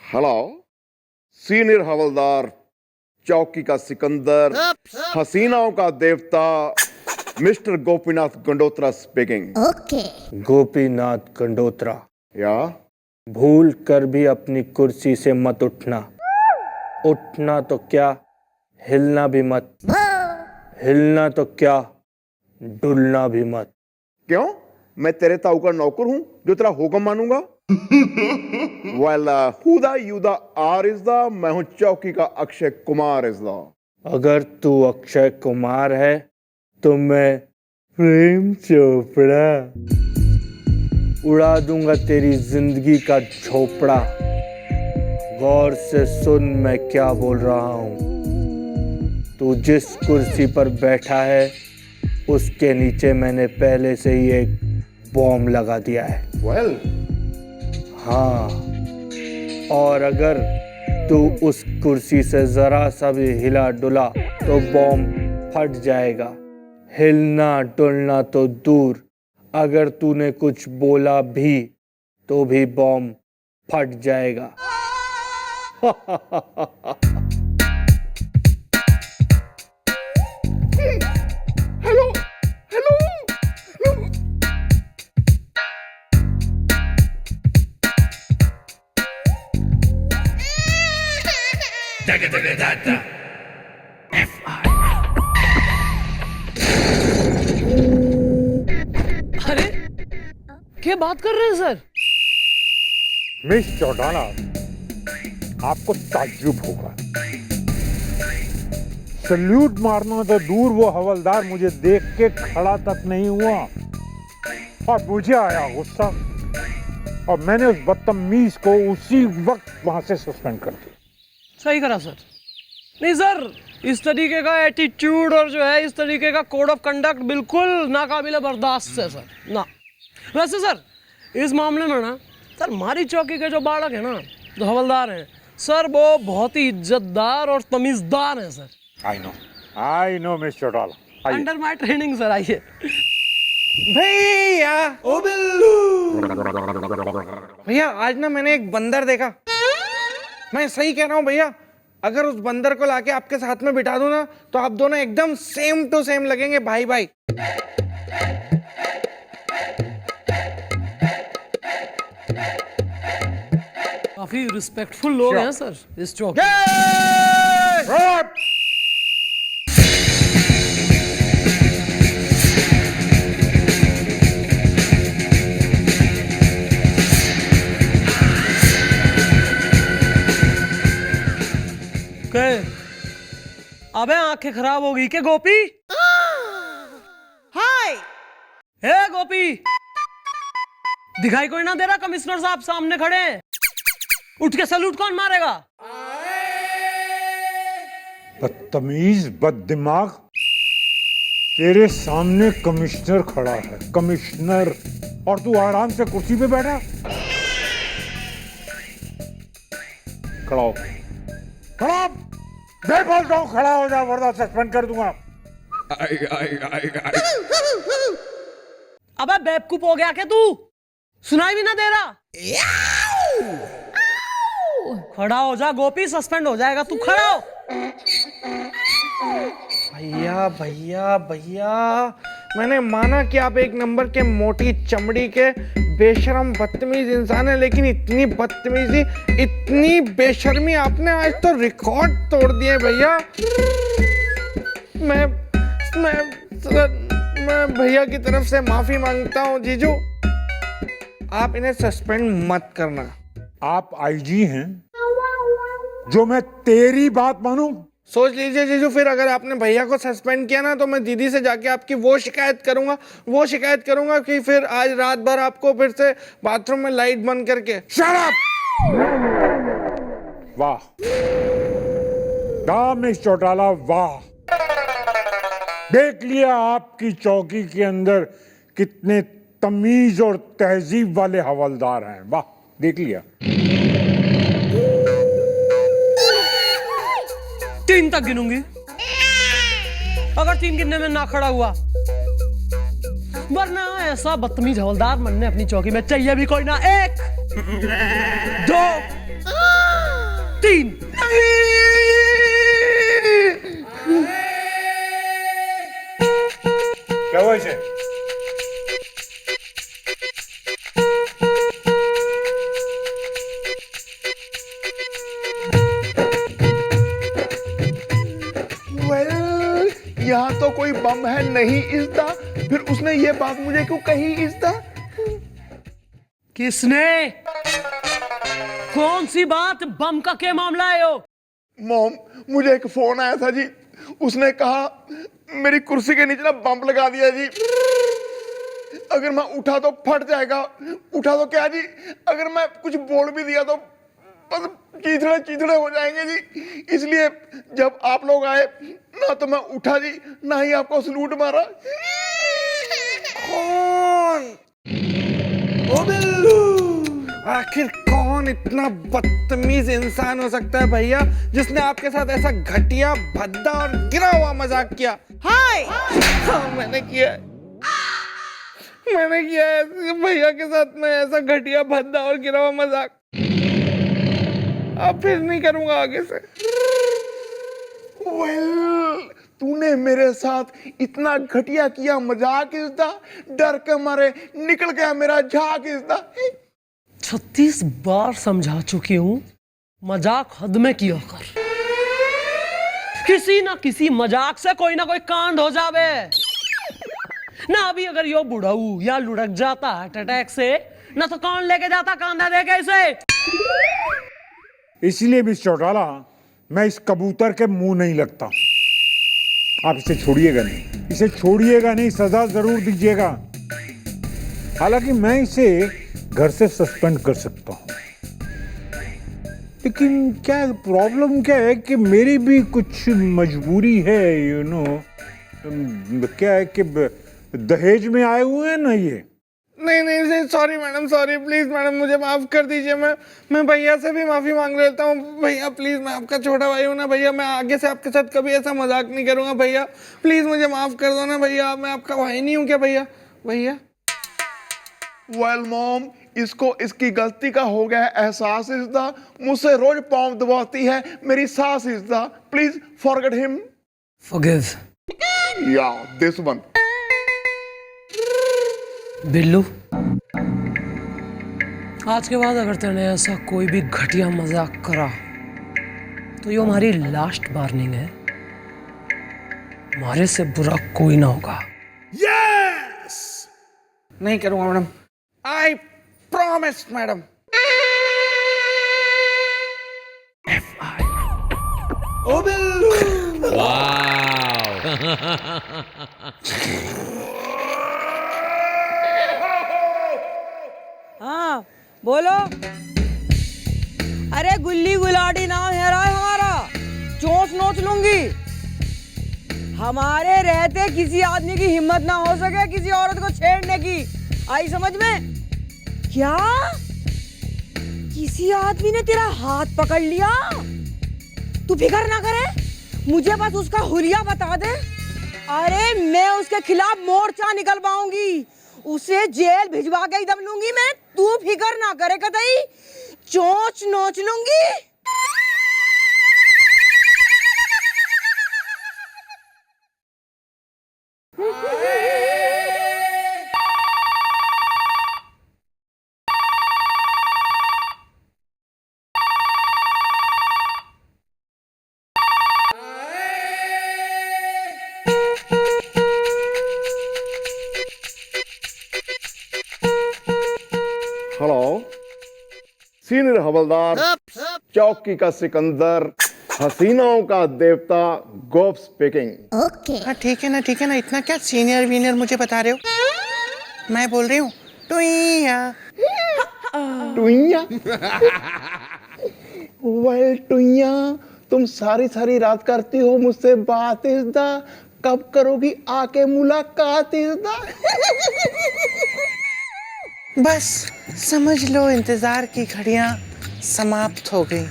Hello, senior हवलदार, चौकी का सिकंदर, हसीनाओं का देवता, mister Gopinath Gandotra speaking. Okay. Gopinath Gandotra, या भूल कर भी अपनी कुर्सी से मत उठना। उठना तो क्या, हिलना भी मत। हिलना तो क्या, डुलना भी मत। क्यों? मैं तेरे ताऊ का नौकर हूं जो तेरा हुक्म मानूंगा? वेल, हुदा युदा आर इज द, मैं हूं चौकी का अक्षय कुमार इज द। अगर तू अक्षय कुमार है तो मैं प्रेम चोपड़ा। उड़ा दूंगा तेरी जिंदगी का झोपड़ा। गौर से सुन मैं क्या बोल रहा हूं। तू जिस कुर्सी पर बैठा है उसके नीचे मैंने पहले से ही एक बॉम्ब लगा दिया है। वेल, हाँ, और अगर तू उस कुर्सी से जरा सा भी हिला डुला तो बॉम्ब फट जाएगा। हिलना डुलना तो दूर, अगर तूने कुछ बोला भी तो भी बॉम्ब फट जाएगा। Hello hello. अरे क्या बात कर रहे हैं सर? मिस चौटाला, आपको ताज्जुब होगा। सल्यूट मारना तो दूर, वो हवलदार मुझे देख के खड़ा तक नहीं हुआ और मुझे आया गुस्सा और मैंने उस बदतमीज को उसी वक्त वहां से सस्पेंड कर दिया। सही करा सर। नहीं सर, इस तरीके का एटीट्यूड और जो है इस तरीके का कोड ऑफ कंडक्ट बिल्कुल नाकाबिले बर्दाश्त है सर ना। वैसे सर इस मामले में ना सर, हमारी चौकी के जो बालक है ना, जो हवलदार हैं सर, वो बहुत ही इज्जतदार और तमीजदार हैं sir. I know miss Chautala. Under my training sir. आइए भैया। ओ बिल्लू। भैया आज ना मैंने एक बंदर देखा। मैं सही कह रहा हूँ भैया, अगर उस बंदर को लाके आपके साथ में बिठा दूं ना तो आप दोनों एकदम सेम टू सेम लगेंगे, भाई भाई। काफी रिस्पेक्टफुल लोग हैं सर इस चौकी। अबे आंखें खराब हो गई क्या गोपी? हाय। हे गोपी, दिखाई कोई ना दे रहा? कमिश्नर साहब सामने खड़े हैं, उठ के सैल्यूट कौन मारेगा? बदतमीज, बददिमाग, तेरे सामने कमिश्नर खड़ा है, कमिश्नर, और तू आराम से कुर्सी पे बैठा। खड़ा हो, खड़ा हो। मैं बोल रहा हूँ खड़ा हो जा, वरना सस्पेंड कर दूंगा। अबे बेवकूफ हो गया क्या तू? सुनाई भी ना दे रहा? खड़ा हो जा गोपी, सस्पेंड हो जाएगा। तू खड़ा हो। भैया भैया भैया, मैंने माना कि आप एक नंबर के मोटी चमड़ी के बेशरम बदतमीज इंसान है, लेकिन इतनी बदतमीजी, इतनी बेशर्मी आपने आज तो रिकॉर्ड तोड़ दिए भैया। मैं भैया की तरफ से माफी मांगता हूँ। जीजू आप इन्हें सस्पेंड मत करना। आप आईजी हैं जो मैं तेरी बात मानूं? सोच लीजिए जीजू, फिर अगर आपने भैया को सस्पेंड किया ना तो मैं दीदी से जाके आपकी वो शिकायत करूंगा कि फिर आज रात भर आपको फिर से बाथरूम में लाइट बंद करके। Shut up! वाह वाह मिस चौटाला, वाह। देख लिया आपकी चौकी के अंदर कितने तमीज और तहजीब वाले हवलदार हैं। वाह, देख लिया। 3 तक गिनूंगी, अगर 3 गिनने में ना खड़ा हुआ, वरना ऐसा बदतमीज हवलदार मन ने अपनी चौकी में चाहिए भी कोई ना। 1 2 3। क्या हुआ इसे? वेल, यहाँ तो कोई बम है नहीं इसदा, फिर उसने ये बात मुझे क्यों कही इसदा? किसने? कौन सी बात? बम का क्या मामला है यो? मॉम, मुझे एक फोन आया था जी, उसने कहा मेरी कुर्सी के नीचे ना बम लगा दिया जी, अगर मैं उठा तो फट जाएगा। उठा तो क्या जी, अगर मैं कुछ बोल भी दिया तो बस चीथड़े चीथड़े हो जाएंगे जी। इसलिए जब आप लोग आए ना तो मैं उठा जी, ना ही आपको सलूट मारा। कौन? ओ बिल्लू! आखिर कौन इतना बदतमीज इंसान हो सकता है भैया, जिसने आपके साथ ऐसा घटिया, भद्दा और गिरा हुआ मजाक किया? हाय! हाँ, मैंने किया है भैया के साथ में ऐसा घटिया, भद्दा और गिरा हुआ मजाक। अब फिर नहीं करूंगा आगे से। वेल, तूने मेरे साथ इतना घटिया किया मजाक इसदा, डर के मारे निकल गया मेरा झाग इसदा। 36 बार समझा चुकी हूं, मजाक हद में किया कर। किसी ना किसी मजाक से कोई ना कोई कांड हो जावे ना। अभी अगर यो बुढ़ाऊ या लुढ़क जाता हार्ट अटैक से, ना तो कौन लेके जाता कांधा देके इसे। इसलिए भी चौटाला, मैं इस कबूतर के मुंह नहीं लगता। आप इसे छोड़िएगा नहीं, इसे छोड़िएगा नहीं, सजा जरूर दीजिएगा। हालांकि मैं इसे घर से सस्पेंड कर सकता हूं, लेकिन क्या प्रॉब्लम क्या है कि मेरी भी कुछ मजबूरी है, यू नो। क्या है कि दहेज में आए हुए हैं ना ये। नहीं, sorry madam, sorry, please madam, मुझे माफ कर दीजिए। मैं भैया से भी माफी मांग लेता हूँ। भैया प्लीज, मैं आपका छोटा भाई हूँ ना भैया, मैं आगे से आपके साथ कभी ऐसा मजाक नहीं करूंगा भैया। प्लीज मुझे माफ कर दो ना भैया, मैं आपका भाई नहीं हूँ क्या भैया? भैया वेल मॉम, इसको इसकी गलती का हो गया है एहसास इसदा, मुझसे रोज पाँव दबाती है मेरी सास इसदा। Please forget him. Forgive। या दिस वन। बिल्लू, आज के बाद अगर तेने ऐसा कोई भी घटिया मजाक करा तो ये हमारी लास्ट वार्निंग है। हमारे से बुरा कोई ना होगा। नहीं करूंगा मैडम, आई प्रॉमिस मैडम। ओ बिल्लू! हाँ बोलो। अरे गुल्ली गुलाटी नाम है राय हमारा, चोंच नोच लूंगी। हमारे रहते किसी आदमी की हिम्मत ना हो सके किसी औरत को छेड़ने की। आई समझ में? क्या किसी आदमी ने तेरा हाथ पकड़ लिया? तू फिक्र ना करे, मुझे बस उसका हुलिया बता दे। अरे मैं उसके खिलाफ मोर्चा निकल पाऊंगी, उसे जेल भिजवा के ही दम लूंगी मैं। तू फिक्र ना करे कतई, चोंच नोच लूंगी। हेलो, सीनियर हवलदार, चौकी का सिकंदर, हसीनाओं का देवता गोप स्पीकिंग। हाँ ठीक है ना, इतना क्या सीनियर वीनियर मुझे बता रहे हो? मैं बोल रही हूँ टुइया। टुइया? वेल टुइया, तुम सारी सारी रात करती हो मुझसे बात इज़दा, कब करोगी आके मुलाकात इज़दा? बस समझ लो, इंतजार की घड़ियां समाप्त हो गई।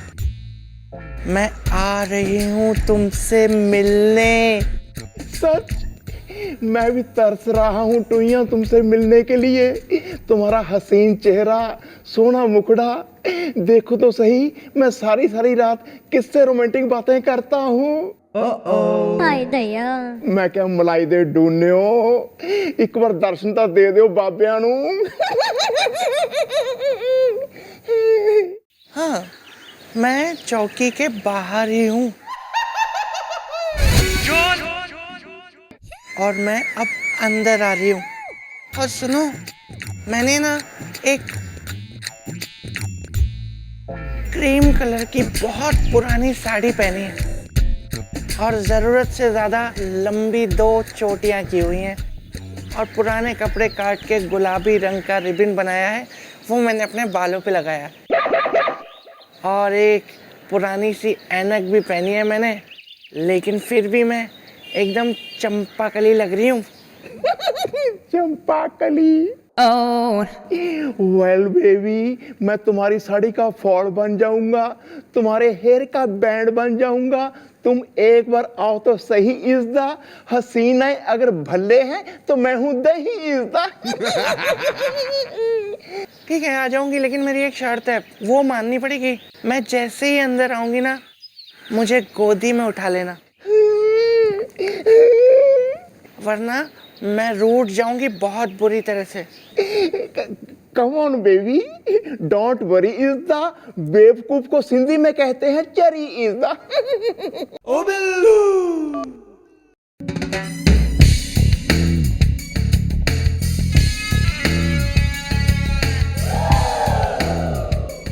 मैं आ रही हूँ तुमसे मिलने। सच? मैं भी तरस रहा हूँ टुइया तुमसे मिलने के लिए। तुम्हारा हसीन चेहरा, सोना मुखड़ा, देखो तो सही मैं सारी सारी रात किससे रोमांटिक बातें करता हूँ। हाय दया मैं क्या मलाई दे ढूंढने हो, एक बार दर्शन तो दे दो बाबिया नू। हाँ, मैं चौकी के बाहर ही हूँ और मैं अब अंदर आ रही हूँ। और सुनो, मैंने ना एक क्रीम कलर की बहुत पुरानी साड़ी पहनी है और ज़रूरत से ज़्यादा लंबी 2 चोटियाँ की हुई हैं और पुराने कपड़े काट के गुलाबी रंग का रिबन बनाया है, वो मैंने अपने बालों पे लगाया है। और एक पुरानी सी ऐनक भी पहनी है मैंने, लेकिन फिर भी मैं एकदम चंपाकली लग रही हूँ। चंपाकली। वेल बेबी, मैं तुम्हारी साड़ी का फॉल बन जाऊंगा, तुम्हारे हेयर का बैंड बन जाऊंगा। तुम एक बार आओ तो सही इज़्दा, हसीना अगर भले हैं तो मैं हूं दही इज़्दा। ठीक है, आ जाऊंगी, लेकिन मेरी एक शर्त है, वो माननी पड़ेगी। मैं जैसे ही अंदर आऊंगी ना, मुझे गोदी में उठा लेना, वरना मैं रूठ जाऊंगी बहुत बुरी तरह से। Come on baby, don't worry इज़्दा। बेवकूफ को सिंधी में कहते हैं चरी इज़्दा। ओ बिल्लू।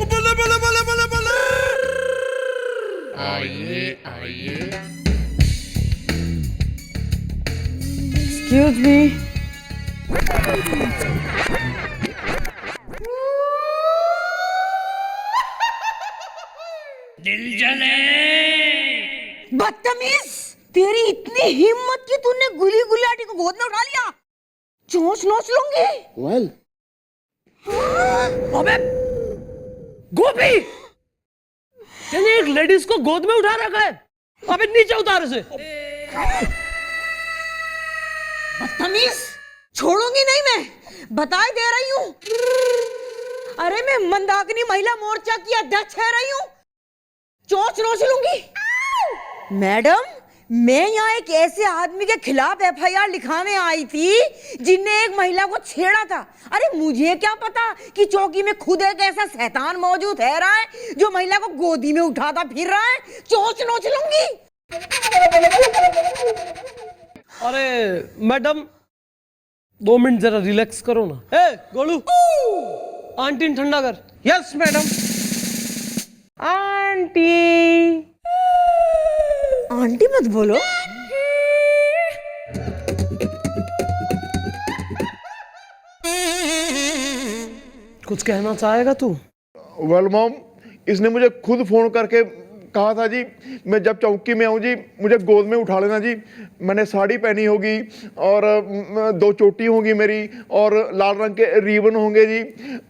बल्ले बल्ले बल्ले बल्ले बल्ले। आइए आइए। Excuse me. बदतमीज, तेरी इतनी हिम्मत कि तूने गुली गुलाटी को गोद में उठा लिया। चोंच नोच लूंगी। वेल, अबे गोपी, तूने एक लेडीज को गोद में उठा रखा है। अबे नीचे उतार उसे। बदतमीज, छोड़ूंगी नहीं मैं, बताई दे रही हूँ। अरे मैं मंदाकिनी महिला मोर्चा की अध्यक्ष है रही हूँ, चोंच नोच लूंगी। मैडम, मैं यहाँ एक ऐसे आदमी के खिलाफ एफआईआर लिखाने आई थी जिनने एक महिला को छेड़ा था। अरे मुझे क्या पता कि चौकी में खुद एक ऐसा शैतान मौजूद है रहा है जो महिला को गोदी में उठाता फिर रहा है। चोंच नोच लूंगी। अरे मैडम, 2 मिनट जरा रिलैक्स करो ना। ए गोलू, आंटी ने ठंडा कर। Yes madam. आंटी। आंटी मत बोलो। कुछ कहना चाहेगा तू? वेल मॉम, इसने मुझे खुद फोन करके कहा था जी, मैं जब चौकी में आऊँ जी मुझे गोद में उठा लेना जी। मैंने साड़ी पहनी होगी और 2 चोटी होंगी मेरी और लाल रंग के रिबन होंगे जी।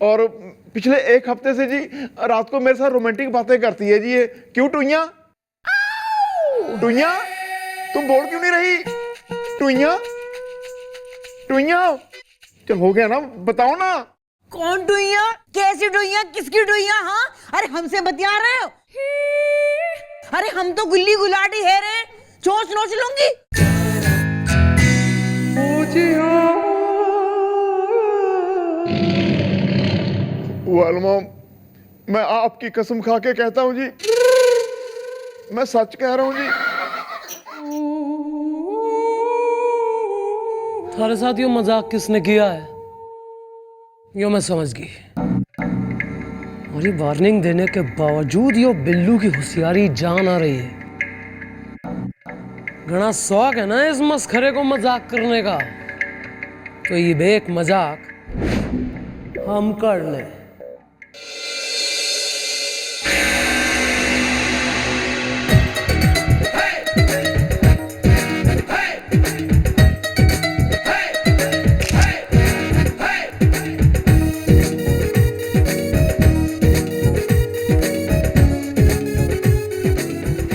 और पिछले 1 हफ्ते से जी रात को मेरे साथ रोमांटिक बातें करती है जी। ये क्यों टुइया? टुइया, तुम बोल क्यों नहीं रही? टुइया, टुइया, चल हो गया ना, बताओ ना। कौन डुइया, कैसी डुइया, किसकी डुइया? हाँ, अरे हमसे बतिया रहे हो? अरे हम तो गुल्ली गुलाटी है रे, चोंच नोच लूंगी। वेल मॉम, मैं आपकी कसम खा के कहता हूँ जी, मैं सच कह रहा हूँ जी। तुम्हारे साथ ये मजाक किसने किया है, यो मैं समझ गई। और ये वार्निंग देने के बावजूद यो बिल्लू की होशियारी जान आ रही है। घना शौक है ना इस मस्खरे को मजाक करने का, तो ये बेक मजाक हम कर ले।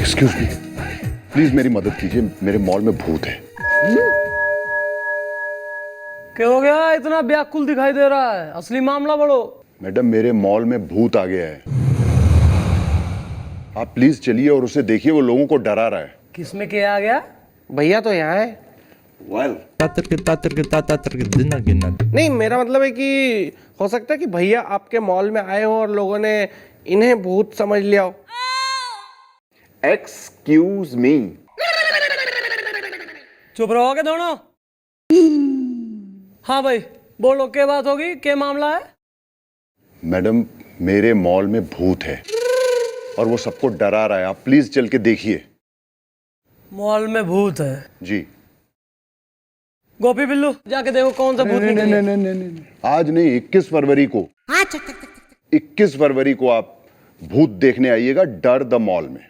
एक्सक्यूज मी, प्लीज मेरी मदद कीजिए, मेरे मॉल में भूत है। क्या हो गया? इतना व्याकुल दिखाई दे रहा है, असली मामला बढ़ो। मैडम मेरे मॉल में भूत आ गया है, आप प्लीज चलिए और उसे देखिए, वो लोगों को डरा रहा है। किसमें क्या आ गया? भैया तो यहाँ है। वेल नहीं, मेरा मतलब है कि हो सकता है कि भैया आपके मॉल में आए हो और लोगों ने इन्हें भूत समझ लिया हो। Excuse me. चुप रहोगे दोनों? हाँ भाई बोलो, क्या बात होगी, क्या मामला है? मैडम मेरे मॉल में भूत है और वो सबको डरा रहा है, आप प्लीज चल के देखिए। मॉल में भूत है? जी। गोपी बिल्लू जाके देखो कौन सा भूत निकला। नहीं, आज नहीं, 21 फरवरी को। 21 फरवरी को आप भूत देखने आइएगा डर द मॉल में।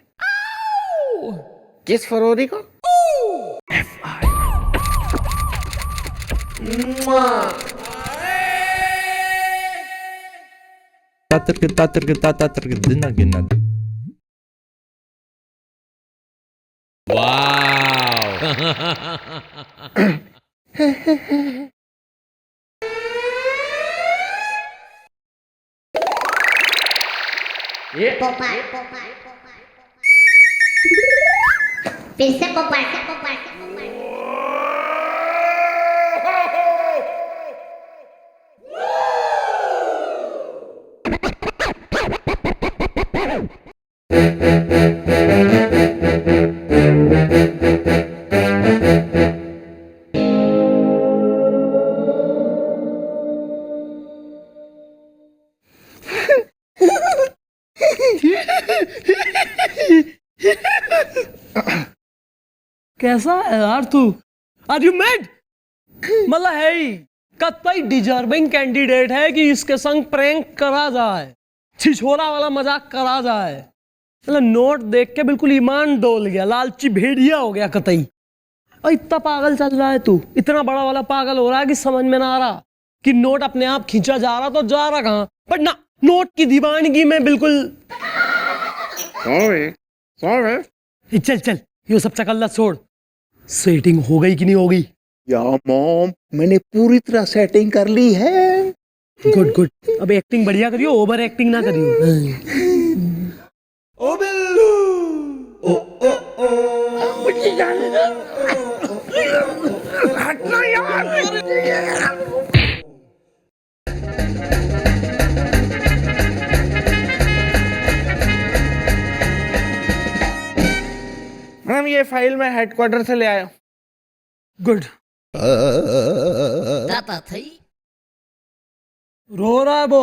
किस फरवरी को? फिर से पोपट। कैसा है यार तू? Are you mad? मतलब है ही कतई डिजर्विंग कैंडिडेट है कि इसके संग प्रैंक करा जाए, छिछोरा वाला मजाक करा जाए। मतलब नोट देख के बिल्कुल ईमान डोल गया, लालची भेड़िया हो गया कतई। और इतना पागल चल रहा है तू, इतना बड़ा वाला पागल हो रहा है कि समझ में ना आ रहा कि नोट अपने आप खींचा जा रहा तो जा रहा कहाँ। पर ना, नोट की दीवानगी में बिल्कुल। सॉरी। चल चल ये सब चकल्ला छोड़, सेटिंग हो गई कि नहीं हो गई? या मॉम, मैंने पूरी तरह सेटिंग कर ली है। गुड गुड, अब एक्टिंग बढ़िया करियो, ओवर एक्टिंग ना करियो। ओ बिल्लू, मुझे जाने दो। हटना यार। मैम ये फाइल मैं हेडक्वार्टर से ले आया। गुड। रो रहा है वो?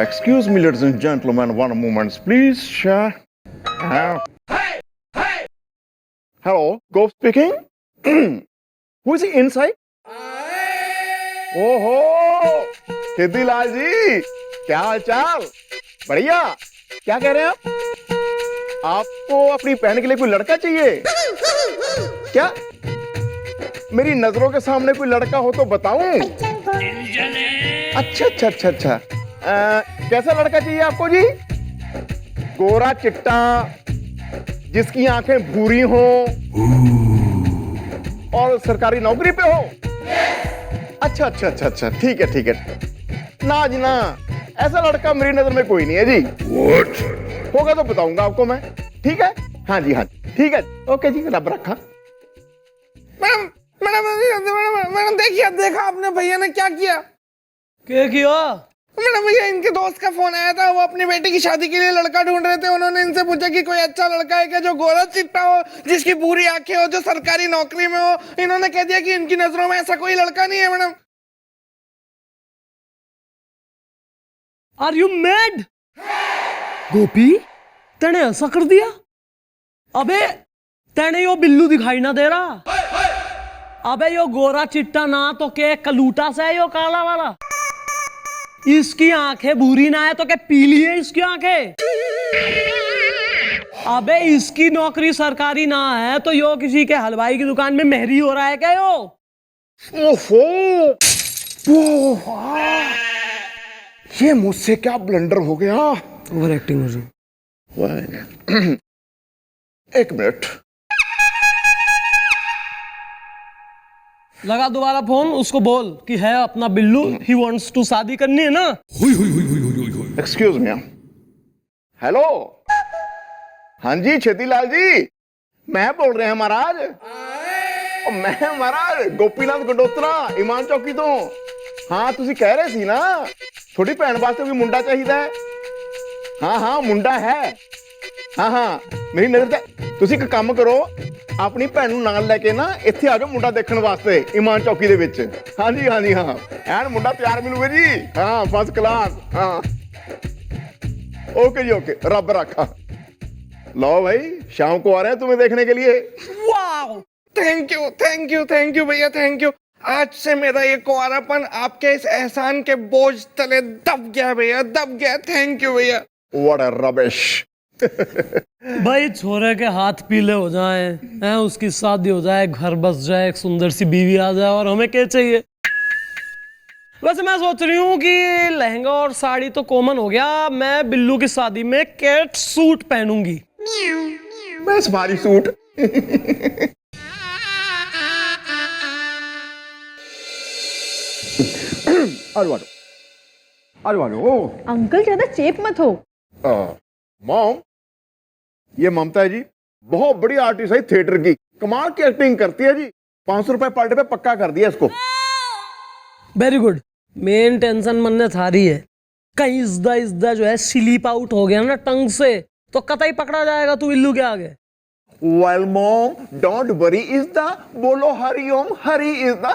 Excuse me, ladies and gentlemen, one moment, please. Hello, Go speaking. Who is inside? ओहो, सिद्धिलाल जी, क्या हाल चाल? बढ़िया। क्या कह रहे हैं आप? आपको अपनी बहन के लिए कोई लड़का चाहिए क्या? मेरी नजरों के सामने कोई लड़का हो तो बताऊं? अच्छा अच्छा अच्छा अच्छा। कैसा लड़का चाहिए आपको जी? गोरा चिट्टा, जिसकी आंखें भूरी हो और सरकारी नौकरी पे हो? अच्छा अच्छा अच्छा अच्छा, ठीक है ठीक है। ना जी ना, ऐसा लड़का मेरी नजर में कोई नहीं है जी। What? होगा तो बताऊंगा आपको मैं, ठीक है? हाँ जी हाँ जी, ठीक है, ओके जी, रब रखा। मैडम देखिए, देखा आपने भैया ने क्या किया? क्या किया? मैडम भैया, इनके दोस्त का फोन आया था, वो अपनी बेटी की शादी के लिए लड़का ढूंढ रहे थे। उन्होंने इनसे पूछा कि कोई अच्छा लड़का है क्या जो गोरा चिट्टा हो, जिसकी बुरी आंखें हो, जो सरकारी नौकरी में हो। इन्होंने कह दिया कि इनकी नजरों में ऐसा कोई लड़का नहीं है। Madam are you mad? Gopi तेने ऐसा कर दिया? अबे तेने यो बिल्लू दिखाई ना दे रहा? अबे यो गोरा चिट्टा ना तो के कलूटा से है, यो काला वाला। इसकी आंखें भूरी ना है तो क्या पीली है इसकी आंखें? अबे इसकी नौकरी सरकारी ना है तो यो किसी के हलवाई की दुकान में मेहरी हो रहा है क्या यो? ओहो, ये मुझसे क्या ब्लंडर हो गया। ओवर एक्टिंग हो रही। एक मिनट। लगा दोबारा फोन, उसको बोल कि है अपना बिल्लू, ही वांट्स टू शादी करनी है ना। Excuse me. हेलो, हाँ जी छेतीलाल जी, मैं बोल रहे हैं महाराज। मैं महाराज गोपीनाथ गंडोत्रा ईमान चौकी तो। हाँ ਤੁਸੀਂ ਕਹਿ ਰਹੇ ਸੀ ਨਾ ਥੋੜੀ ਭੈਣ ਵਾਸਤੇ ਕੋਈ ਮੁੰਡਾ ਚਾਹੀਦਾ ਹੈ। ਹਾਂ ਹਾਂ ਮੁੰਡਾ ਹੈ। ਹਾਂ ਹਾਂ ਮੇਰੀ ਨਜ਼ਰ ਤੇ ਤੁਸੀਂ ਇੱਕ ਕੰਮ ਕਰੋ, ਆਪਣੀ ਭੈਣ ਨੂੰ ਨਾਲ ਲੈ ਕੇ ਨਾ ਇੱਥੇ ਆ ਜਾਓ ਮੁੰਡਾ ਦੇਖਣ ਵਾਸਤੇ ਈਮਾਨ ਚੌਕੀ ਦੇ ਵਿੱਚ। ਹਾਂਜੀ ਹਾਂਜੀ ਹਾਂ ਐਨ ਮੁੰਡਾ ਤਿਆਰ ਮਿਲੂਗਾ ਜੀ। ਹਾਂ ਫਸਟ ਕਲਾਸ। ਹਾਂ ओके जी ओके, रब रखा। लो भाई शाम को आ रहे हैं तुम्हें देखने के लिए। वाह, thank you thank you thank you भैया, थैंक यू। आज से मेरा ये कुंवारापन आपके इस एहसान के बोझ तले दब गया भैया, दब गया। थैंक यू भैया। What a rubbish. भाई छोरे के हाथ पीले हो जाए हैं, उसकी शादी हो जाए, घर बस जाए, एक सुंदर सी बीवी आ जाए, और हमें क्या चाहिए। वैसे मैं सोच रही हूँ कि लहंगा और साड़ी तो कॉमन हो गया, मैं बिल्लू की शादी में कैट सूट पहनूंगी। मैं सफारी सूट। अंकल ज्यादा चेप मत हो। मॉम, ये ममता है जी, बहुत बड़ी आर्टिस्ट है थिएटर की, कमाल की एक्टिंग करती है जी। 500 रुपए पर डे पे पक्का कर दिया इसको। Very good. मेन टेंशन मन ने थारी है, कहीं इज्दा जो है स्लिप आउट हो गया ना टंग से, तो कतई पकड़ा जाएगा तू बिल्लू के आगे। Well mom, don't worry इज्दा, बोलो हरि ओम, हरि इज्दा।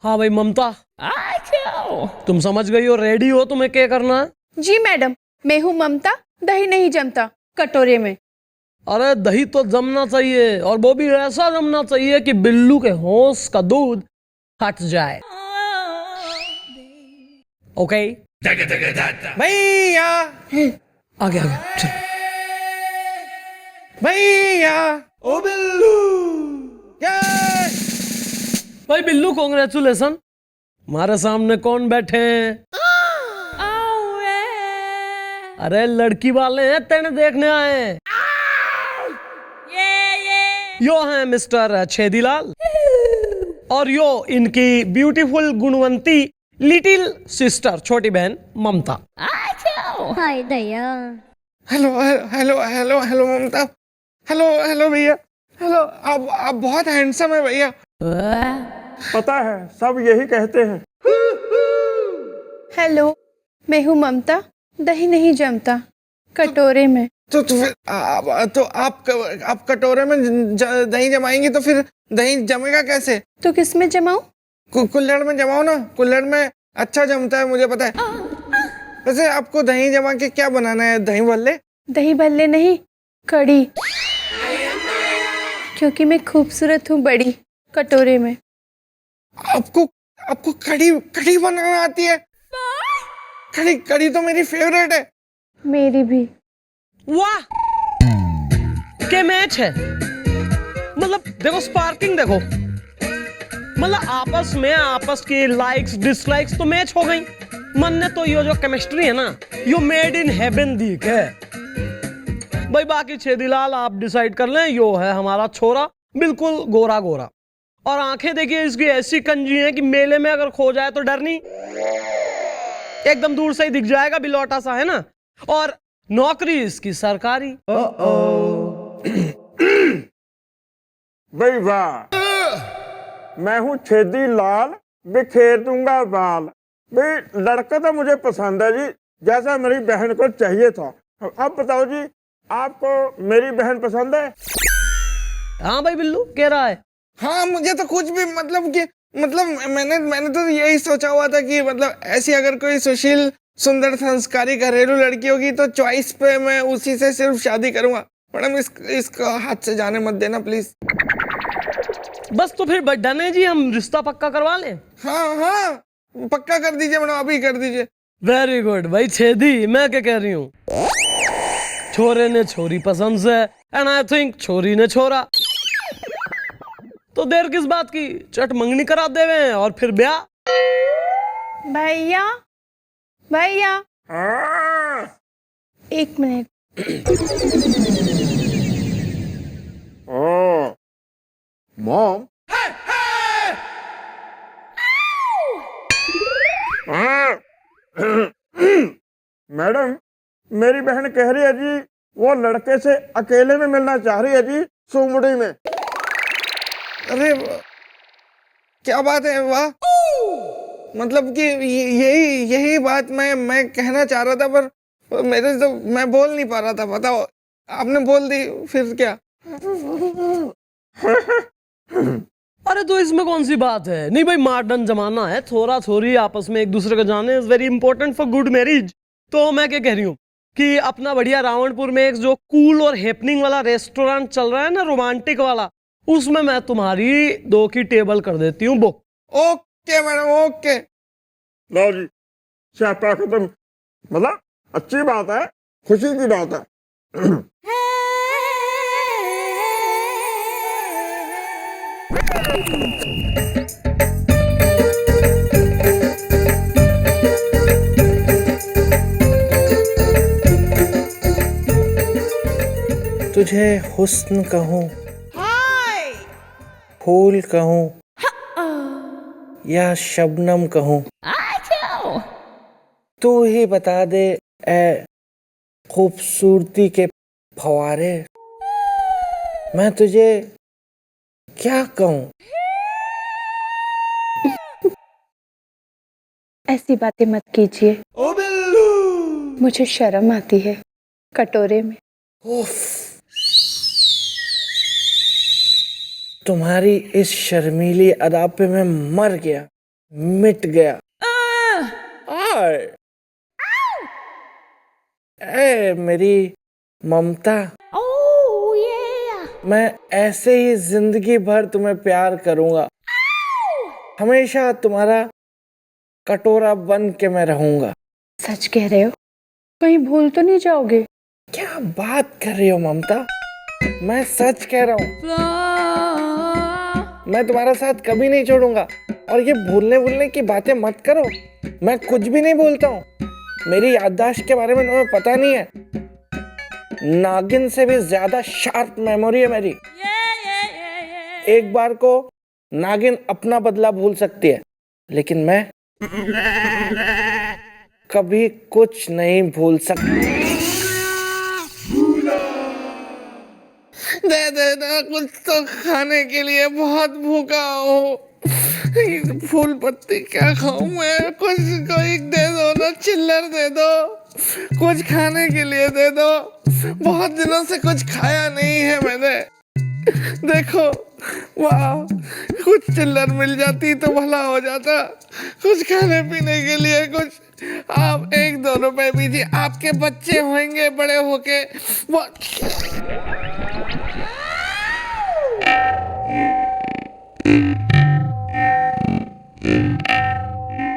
हाँ भाई ममता, तुम समझ गई हो, रेडी हो, तुम्हें क्या करना है। जी मैडम, मैं हूँ ममता, दही नहीं जमता कटोरे में। अरे दही तो जमना चाहिए, और वो भी ऐसा जमना चाहिए कि बिल्लू के होश का दूध हट जाए। ओके भैया आगे आगे चल। भैया ओ बिल्लू। भाई बिल्लू कॉन्ग्रेचुलेसन। हमारे सामने कौन बैठे हैं। अरे लड़की वाले हैं, तेने देखने आए हैं। यो है मिस्टर छेदीलाल, और यो इनकी ब्यूटीफुल गुणवंती लिटिल सिस्टर छोटी बहन ममता। हाय दया। हेलो हेलो हेलो हेलो ममता। हेलो हेलो भैया। हेलो, आप बहुत हैंडसम है भैया। पता है सब यही कहते हैं। हेलो, मैं हूँ ममता, दही नहीं जमता कटोरे में। तो फिर आप कटोरे में दही जमाएंगी तो फिर दही जमेगा कैसे। तो किस में जमाऊं। कुल्हड़ में जमाओ ना, कुल्हड़ में अच्छा जमता है, मुझे पता है। वैसे आपको दही जमा के क्या बनाना है, दही भल्ले। दही भल्ले नहीं, कड़ी, क्योंकि मैं खूबसूरत हूँ बड़ी कटोरे में। आपको कड़ी बनाना आती है। कड़ी तो मेरी फेवरेट है। मेरी भी। वाह क्या मैच है। मतलब देखो स्पार्किंग देखो, मतलब आपस की लाइक्स डिसलाइक्स तो मैच हो गई। मन ने तो यो जो केमिस्ट्री है ना, यो मेड इन हेवन दीक है। भाई बाकी छेदीलाल आप डिसाइड कर लें, यो है हमारा छोरा, बिल्कुल गोरा गोरा, और आंखें देखिए इसकी ऐसी कंजी हैं कि मेले में अगर खो जाए तो डर नहीं, एकदम दूर से ही दिख जाएगा, बिलौटा सा है ना। और नौकरी इसकी सरकारी। भाई वाह, मैं हूँ छेदी लाल, बिखेर दूंगा बाल। भाई लड़का तो मुझे पसंद है जी, जैसा मेरी बहन को चाहिए था। अब बताओ जी, आपको मेरी बहन पसंद है। हाँ भाई बिल्लू कह रहा है। हाँ मुझे तो कुछ भी मतलब मैंने तो यही सोचा हुआ था कि मतलब ऐसी अगर कोई सुशील सुंदर संस्कारी घरेलू लड़की होगी तो चॉइस पे मैं उसी से सिर्फ शादी करूंगा। मैडम इसका हाथ से जाने मत देना प्लीज। बस तो फिर डने जी, हम रिश्ता पक्का करवा लें। हाँ पक्का कर दीजिए मैडम, अभी कर दीजिए। वेरी गुड भाई छेदी, मैं क्या कह रही हूँ, छोरे ने छोरी पसंद से, एंड आई थिंक छोरी ने छोरा। तो देर किस बात की, चट मंगनी करा देवे और फिर ब्याह। भैया भैया हाँ। 1 मिनट। हाँ। मॉम। हाँ। मैडम, मेरी बहन कह रही है जी वो लड़के से अकेले में मिलना चाह रही है जी, सुमड़ी में। अरे क्या बात है, वाह। मतलब कि यही बात मैं कहना चाह रहा था, पर मेरे से मैं बोल नहीं पा रहा था। बताओ, आपने बोल दी, फिर क्या? अरे तो इसमें कौन सी बात है? नहीं भाई, मॉडर्न जमाना है, थोड़ा थोड़ी आपस में एक दूसरे को जाने is very important for good marriage. तो मैं क्या कह रही हूँ कि अपना बढ़िया रावणपुर में एक जो कूल और हैपनिंग वाला रेस्टोरेंट चल रहा है ना, रोमांटिक वाला, उसमें मैं तुम्हारी 2 की टेबल कर देती हूँ बुक। Okay madam, okay. लो जी, स्यापा खत्म। मतलब अच्छी बात है, खुशी की बात है। तुझे हुस्न कहूँ, फूल कहूँ या शबनम कहूँ, तू ही बता दे ए खूबसूरती के फवारे, मैं तुझे क्या कहूँ। ऐसी बातें मत कीजिए, मुझे शर्म आती है कटोरे में। तुम्हारी इस शर्मीली अदा पे मैं मर गया, मिट गया। ए मेरी ममता, मैं ऐसे ही जिंदगी भर तुम्हें प्यार करूंगा, हमेशा तुम्हारा कटोरा बन के मैं रहूंगा। सच कह रहे हो? कहीं भूल तो नहीं जाओगे? क्या बात कर रही हो ममता, मैं सच कह रहा हूँ। मैं तुम्हारा साथ कभी नहीं छोड़ूंगा, और ये भूलने की बातें मत करो, मैं कुछ भी नहीं भूलता हूँ। मेरी याददाश्त के बारे में तुम्हें पता नहीं है, नागिन से भी ज्यादा शार्प मेमोरी है मेरी। एक बार को नागिन अपना बदला भूल सकती है, लेकिन मैं कभी कुछ नहीं भूल सकता। दे देना कुछ तो खाने के लिए, बहुत भूखा हूँ। फूल पत्ती क्या खाऊं मैं? कुछ कोई दे दो ना, चिल्लर दे दो, कुछ खाने के लिए दे दो। बहुत दिनों से कुछ खाया नहीं है मैंने। देखो, वाह, कुछ चिल्लर मिल जाती तो भला हो जाता। कुछ खाने पीने के लिए कुछ, आप 1-2 रुपए दीजिए, आपके बच्चे होंगे बड़े होके।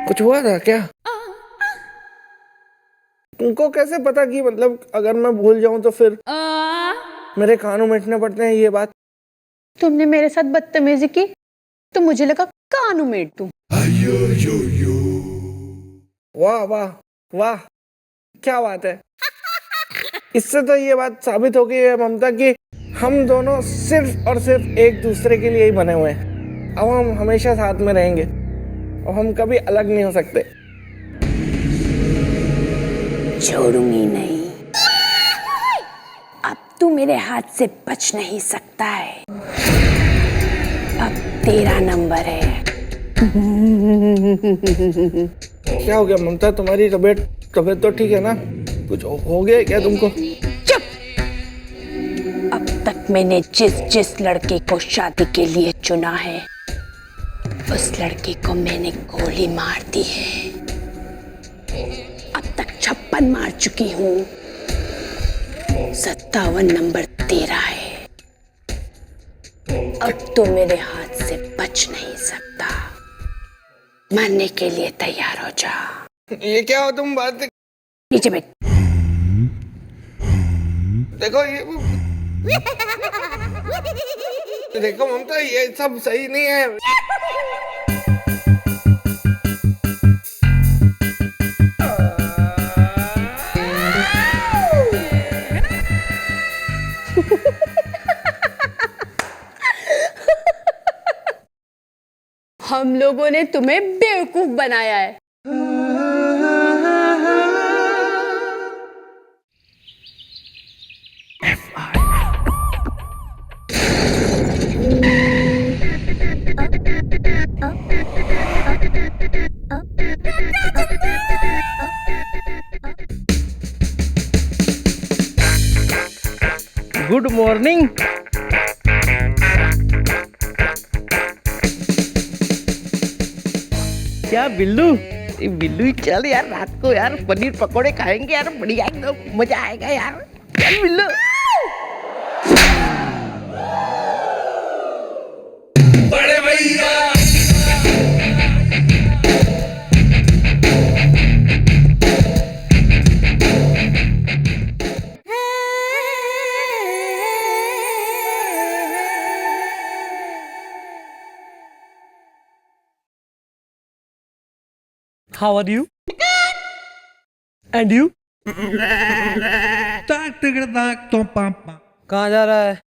कुछ हुआ था क्या? तुमको कैसे पता कि मतलब अगर मैं भूल जाऊं तो फिर मेरे कानों मिटने पड़ते हैं? ये बात तुमने मेरे साथ बदतमीजी की तो मुझे लगा कान उमेड़ दूं। वाह वाह वाह, क्या बात है। इससे तो ये बात साबित हो गई है ममता कि हम दोनों सिर्फ और सिर्फ एक दूसरे के लिए ही बने हुए हैं। अब हम हमेशा साथ में रहेंगे और हम कभी अलग नहीं हो सकते। छोड़ूंगी नहीं, अब तू मेरे हाथ से बच नहीं सकता है। अब तेरा नंबर है। क्या हो गया ममता, तुम्हारी तबीयत तो ठीक है ना? कुछ हो गया क्या तुमको? चुप! अब तक मैंने जिस लड़के को शादी के लिए चुना है, उस लड़के को मैंने गोली मार दी है। अब तक 56 मार चुकी हूँ। 57 नंबर तेरा है। अब तो मेरे हाथ से बच नहीं सकता। मरने के लिए तैयार हो जा। ये क्या हो तुम बात? नीचे बैठ। देखो ये देखो ममता, ये सब सही नहीं है। हम लोगों ने तुम्हें बेवकूफ बनाया है। Good morning. क्या बिल्लू, बिल्लू चल यार, रात को यार पनीर पकोड़े खाएंगे यार, बढ़िया एकदम मजा आएगा यार। चल बिल्लू। बड़े भैया How are you? And you? कहाँ जा रहा है?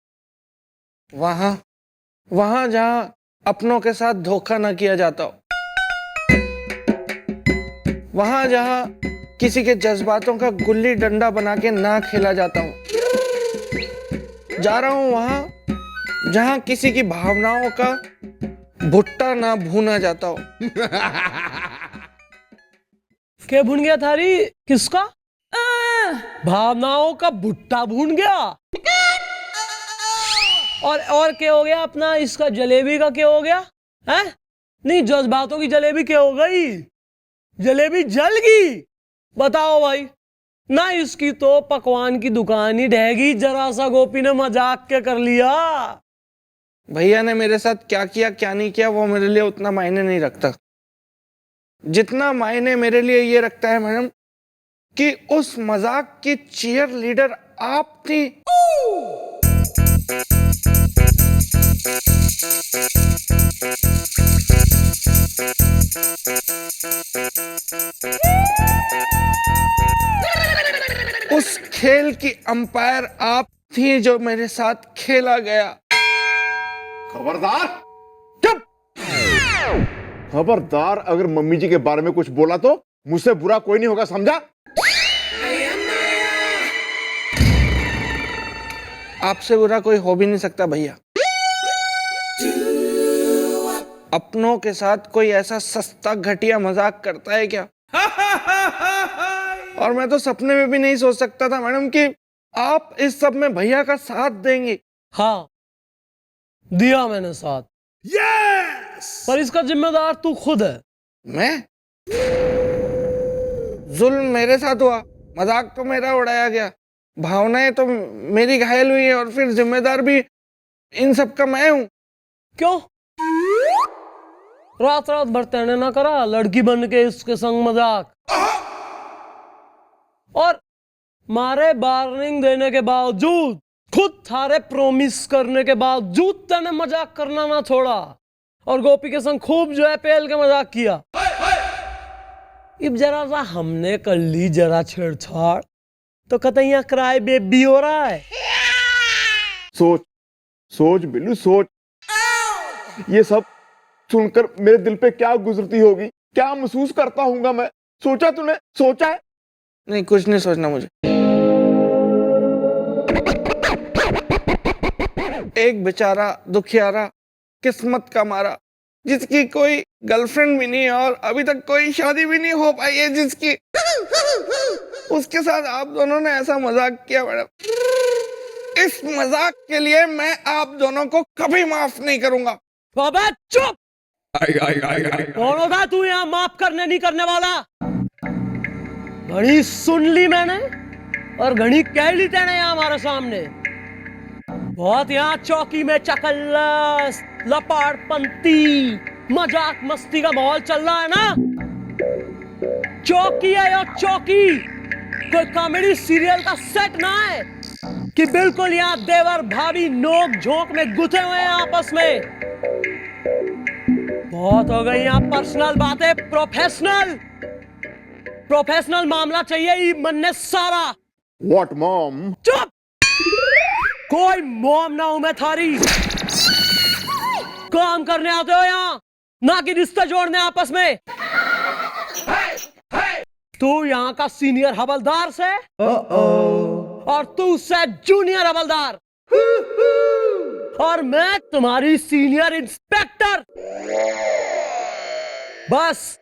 वहां जहां अपनों के साथ धोखा न किया जाता हो, वहां जहां किसी के जज्बातों का गुल्ली डंडा बना के ना खेला जाता हूं। जा रहा हूं वहां जहां किसी की भावनाओं का भुट्टा ना भूना जाता हो। क्या भून गया थारी? किसका? भावनाओं का भुट्टा भून गया। और क्या हो गया अपना इसका जलेबी का क्या हो गया? हैं? नहीं, जज्बातों की जलेबी क्या हो गई? जलेबी जल गई। बताओ भाई, ना इसकी तो पकवान की दुकान ही ढहेगी। जरा सा गोपी ने मजाक के कर लिया। भैया ने मेरे साथ क्या किया क्या नहीं किया वो मेरे लिए उतना मायने नहीं रखता। जितना मायने मेरे लिए ये रखता है मैडम कि उस मजाक की चीयर लीडर आप थी। उस खेल की अंपायर आप थी जो मेरे साथ खेला गया। खबरदार, चुप। खबरदार, अगर मम्मी जी के बारे में कुछ बोला तो मुझसे बुरा कोई नहीं होगा, समझा? आपसे बुरा कोई हो भी नहीं सकता भैया। अपनों के साथ कोई ऐसा सस्ता घटिया मजाक करता है क्या? और मैं तो सपने में भी नहीं सोच सकता था मैडम कि आप इस सब में भैया का साथ देंगे। हाँ, दिया मैंने साथ। यस, पर इसका जिम्मेदार तू खुद है। मैं? जुल्म मेरे साथ हुआ, मजाक तो मेरा उड़ाया गया, भावनाएं तो मेरी घायल हुई है और फिर जिम्मेदार भी इन सब का मैं हूं। क्यों? रात रात भर तेने ना करा लड़की बन के इसके संग मजाक, और मारे वार्निंग देने के बावजूद, खुद थारे प्रोमिस करने के बावजूद तेने मजाक करना ना छोड़ा और गोपी के संग खूब जो है पेल के मजाक किया। अब जरा सा हमने कर ली जरा छेड़छाड़ तो कतैया क्राई बेबी हो रहा है। सोच सोच बिल्लू, सोच। ये सब सुनकर मेरे दिल पे क्या गुजरती होगी, क्या महसूस करता हूँगा मैं? सोचा तूने? सोचा है? नहीं, कुछ नहीं सोचना मुझे। एक बेचारा दुखियारा किस्मत का मारा जिसकी कोई गर्लफ्रेंड भी नहीं है और अभी तक कोई शादी भी नहीं हो पाई है जिसकी, उसके साथ आप दोनों ने ऐसा मजाक किया मैडम। इस मजाक के लिए मैं आप दोनों को कभी माफ नहीं करूंगा। अबे चुप! कौन होगा तू यहाँ माफ करने नहीं करने वाला? घड़ी सुन ली मैंने और घड़ी कह ली तेने यहाँ हमारे सामने। बहुत यहाँ चौकी में चकल्लस, लपाड़पंती, मजाक मस्ती का माहौल चल रहा है ना? चौकी है या चौकी, कोई कॉमेडी सीरियल का सेट ना है कि बिल्कुल यहाँ देवर भाभी नोक झोंक में गुथे हुए हैं आपस में। बहुत हो गई यहाँ पर्सनल बातें, प्रोफेशनल प्रोफेशनल मामला चाहिए ई मन ने सारा। What mom? चुप! कोई मॉम ना हूं मैं थारी। काम करने आते हो यहाँ, ना कि रिश्ते जोड़ने आपस में। तू यहाँ का सीनियर हवलदार से और तू से जूनियर हवलदार और मैं तुम्हारी सीनियर इंस्पेक्टर। बस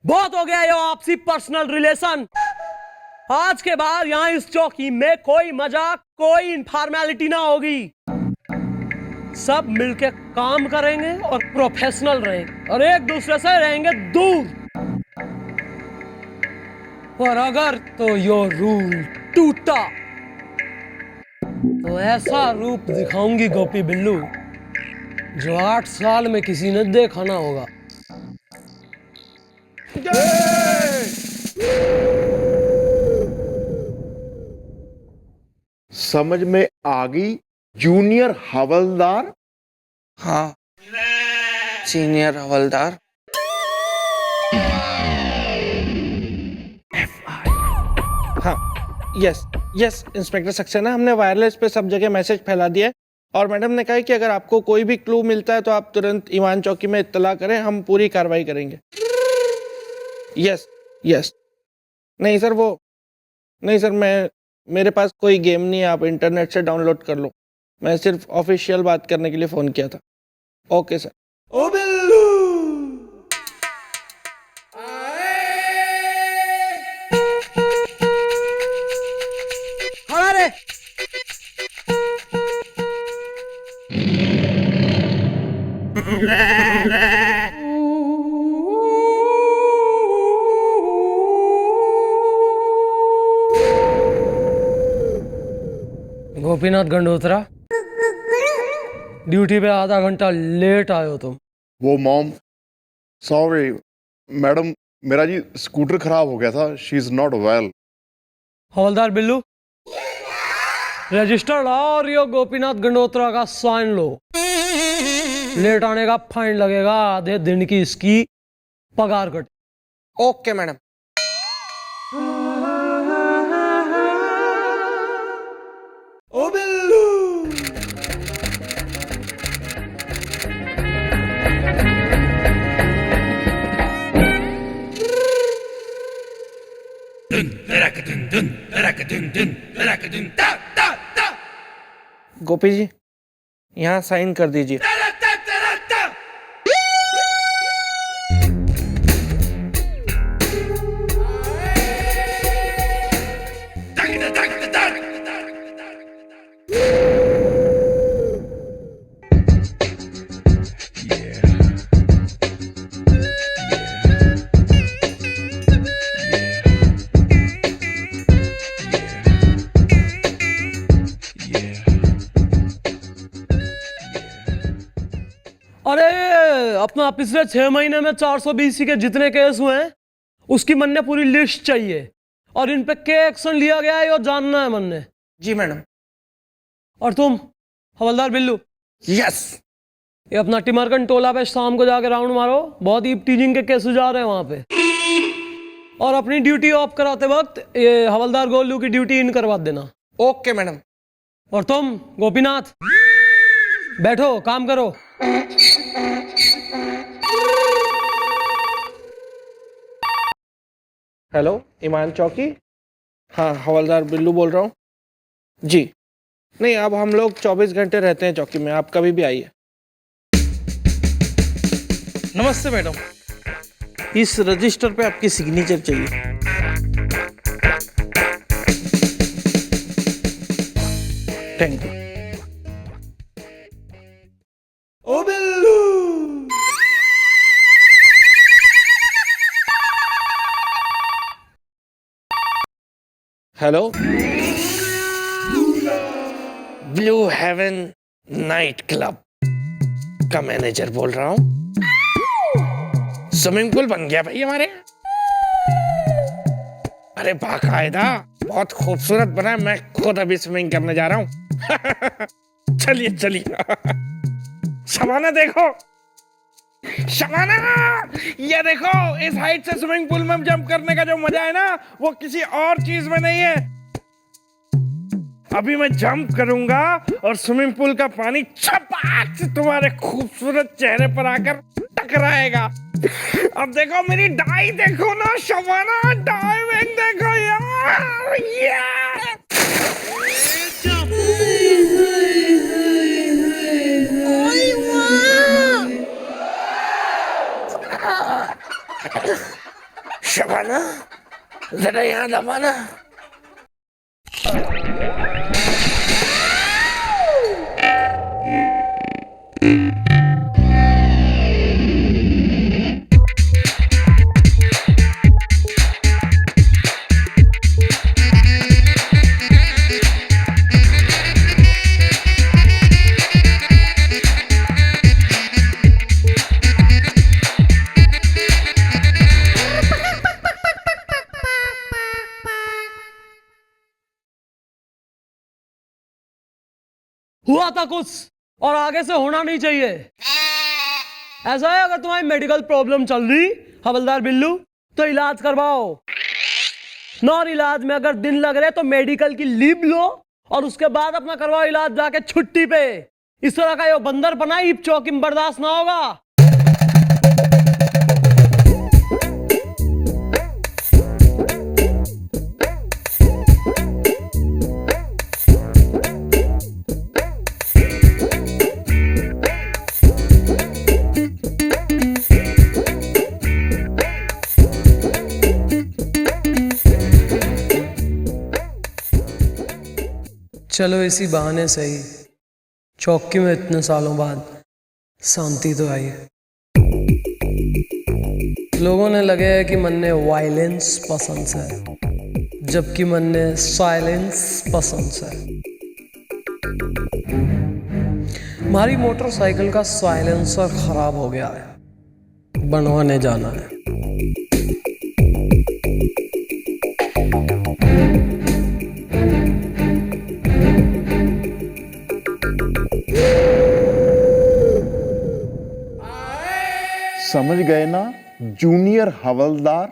बहुत हो गया ये आपसी पर्सनल रिलेशन। आज के बाद यहाँ इस चौकी में कोई मजाक, कोई इनफॉर्मेलिटी ना होगी। सब मिलके काम करेंगे और प्रोफेशनल रहेंगे और एक दूसरे से रहेंगे दूर। और अगर तो यो रूल टूटा तो ऐसा रूप दिखाऊंगी गोपी बिल्लू जो 8 साल में किसी ने देखा ना होगा। समझ में आ गई? जूनियर हवलदार। हाँ, सीनियर हवलदार। हाँ, यस यस इंस्पेक्टर सक्सेना, हमने वायरलेस पे सब जगह मैसेज फैला दिया है और मैडम ने कहा है कि अगर आपको कोई भी क्लू मिलता है तो आप तुरंत ईमान चौकी में इत्तला करें, हम पूरी कार्रवाई करेंगे। Yes yes. नहीं सर, वो नहीं सर, मेरे पास कोई गेम नहीं है, आप इंटरनेट से डाउनलोड कर लो। मैं सिर्फ ऑफिशियल बात करने के लिए फ़ोन किया था। Okay sir. ओ बिल्लू खड़ा रे। गोपीनाथ गंडोत्रा, ड्यूटी पे आधा घंटा लेट आए हो तुम। वो मॉम, सॉरी मैडम, मेरा जी स्कूटर खराब हो गया था। She is not well. Havildar Billu, register लाओ और यो गोपीनाथ गंडोत्रा का साइन लो। लेट आने का फाइन लगेगा, आधे दिन की इसकी पगार कट। Okay madam. ओ बिल्लू गोपी जी, यहाँ साइन कर दीजिए। अरे अपना पिछले 6 महीने में 420 के जितने केस हुए हैं उसकी मन ने पूरी लिस्ट चाहिए और इन पे क्या एक्शन लिया गया है ये जानना है मन ने। जी मैडम। और तुम हवलदार बिल्लू, यस। ये अपना टिमरकन टोला पे शाम को जाके राउंड मारो, बहुत ही टीजिंग के केसेस जा रहे हैं वहां पे। और अपनी ड्यूटी ऑफ कराते वक्त ये हवलदार गोलू की ड्यूटी इन करवा देना। Okay madam. और तुम गोपीनाथ बैठो, काम करो। हेलो, ईमान चौकी। हाँ, हवलदार बिल्लू बोल रहा हूँ। जी नहीं, अब हम लोग 24 घंटे रहते हैं चौकी में, आप कभी भी आइए। नमस्ते मैडम, इस रजिस्टर पे आपकी सिग्नेचर चाहिए। Thank you. ओ Billu hello, blue heaven night club का मैनेजर बोल रहा हूँ। स्विमिंग पूल बन गया भाई हमारे। अरे बाकायदा बहुत खूबसूरत बना है। मैं खुद अभी स्विमिंग करने जा रहा हूँ। चलिए चलिए। शबाना देखो, शबाना ये देखो, इस हाइट से स्विमिंग पूल में जंप करने का जो मजा है ना, वो किसी और चीज में नहीं है। अभी मैं जंप करूंगा और स्विमिंग पूल का पानी छपाक से तुम्हारे खूबसूरत चेहरे पर आकर टकराएगा। अब देखो मेरी डाई, देखो ना शबाना, डाइविंग देखो यार। शबाना जरा यहाँ दबाना। हुआ था कुछ और आगे से होना नहीं चाहिए। ऐसा है, अगर तुम्हारी मेडिकल प्रॉब्लम चल रही हवलदार बिल्लू, तो इलाज करवाओ। नॉर इलाज में अगर दिन लग रहे तो मेडिकल की लीव लो और उसके बाद अपना करवाओ इलाज जाके छुट्टी पे। इस तरह का ये बंदर बना ईप चौकी में बर्दाश्त ना होगा। चलो इसी बहाने से ही चौकी में इतने सालों बाद शांति तो आई है। लोगों ने लगे है कि मन ने वायलेंस पसंद है, जबकि मन ने साइलेंस पसंद है। हमारी मोटरसाइकिल का साइलेंसर खराब हो गया है, बनवाने जाना है। समझ गए ना जूनियर हवलदार?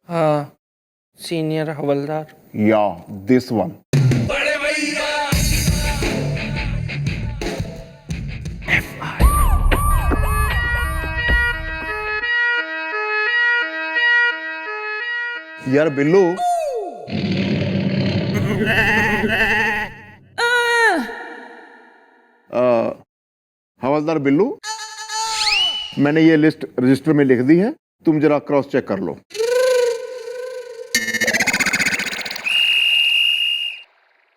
हाँ, सीनियर हवलदार। या दिस वन। बड़े भैया यार बिल्लू, हवलदार बिल्लू, मैंने ये लिस्ट रजिस्टर में लिख दी है, तुम जरा क्रॉस चेक कर लो।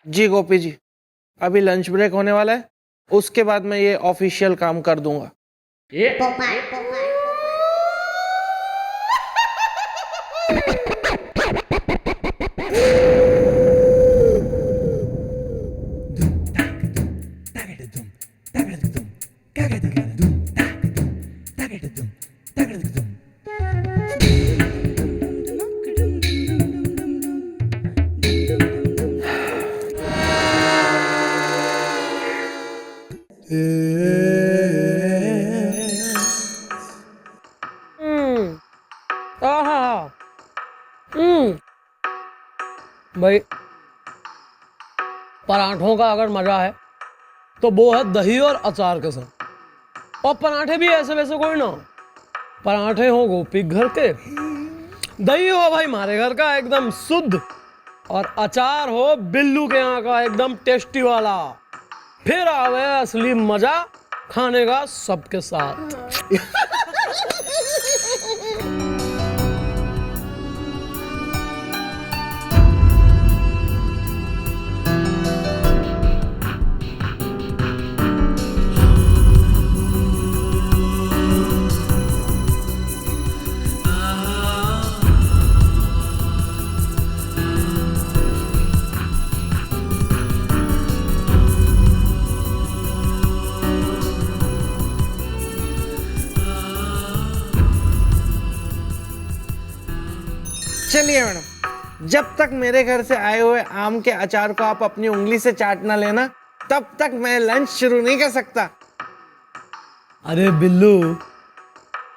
जी गोपी जी, अभी लंच ब्रेक होने वाला है, उसके बाद मैं ये ऑफिशियल काम कर दूंगा। भाई पराठों का अगर मजा है तो वो है दही और अचार के साथ। और पराठे भी ऐसे वैसे कोई ना, पराठे हो गोपी घर के, दही हो भाई हमारे घर का एकदम शुद्ध, और अचार हो बिल्लू के यहाँ का एकदम टेस्टी वाला। फिर आवे असली मजा खाने का सबके साथ। चलिए मैडम, जब तक मेरे घर से आए हुए आम के अचार को आप अपनी उंगली से चाट ना लेना, तब तक मैं लंच शुरू नहीं कर सकता। अरे बिल्लू,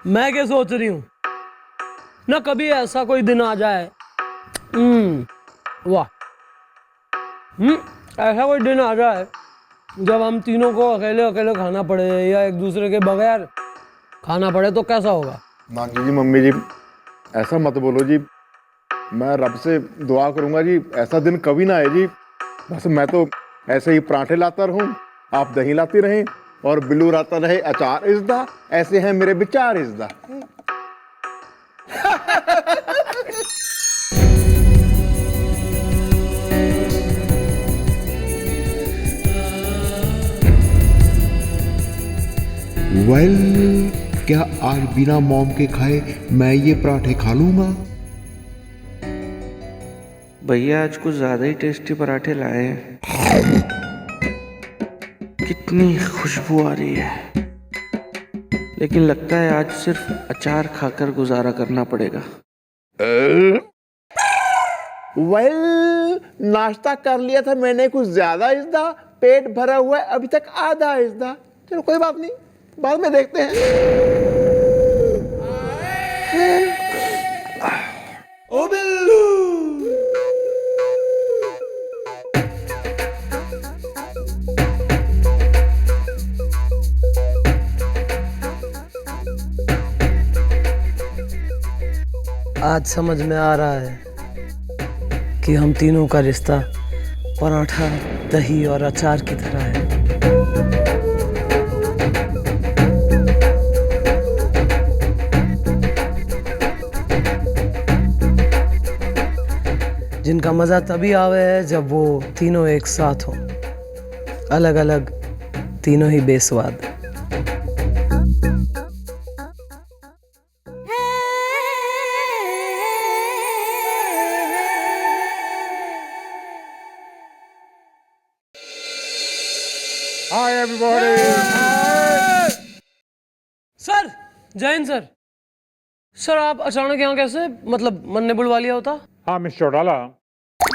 मैं क्या सोच रही हूं ना, कभी ऐसा कोई दिन आ जाए, वाह, ऐसा कोई दिन आ जाए जब हम तीनों को अकेले अकेले खाना पड़े या एक दूसरे के बगैर खाना पड़े, तो कैसा होगा? नानी जी, मम्मी जी, ऐसा मत बोलो जी। मैं रब से दुआ करूंगा जी ऐसा दिन कभी ना आए जी। बस मैं तो ऐसे ही पराठे लाता रहूं, आप दही लाती रहें और बिल्लू लाता रहे अचार इज़दा। ऐसे हैं मेरे विचार इज़दा। क्या आज बिना मॉम के खाए मैं ये पराठे खा लूंगा? भैया आज कुछ ज्यादा ही टेस्टी पराठे लाए हैं। कितनी खुशबू आ रही है, लेकिन लगता है आज सिर्फ अचार खाकर गुजारा करना पड़ेगा। नाश्ता कर लिया था मैंने कुछ ज्यादा इज़दा, पेट भरा हुआ है अभी तक आधा इज़दा। चलो कोई बात नहीं, बाद में देखते हैं। ओ बिल्लू। आज समझ में आ रहा है कि हम तीनों का रिश्ता पराठा, दही और अचार की तरह है। जिनका मजा तभी आवे है जब वो तीनों एक साथ हो, अलग अलग तीनों ही बेस्वाद। Hi everybody. सर, जय हिंद सर। सर आप अचानक यहाँ कैसे, मतलब मन ने बुलवा लिया होता? हाँ मिस्टर चौटाला,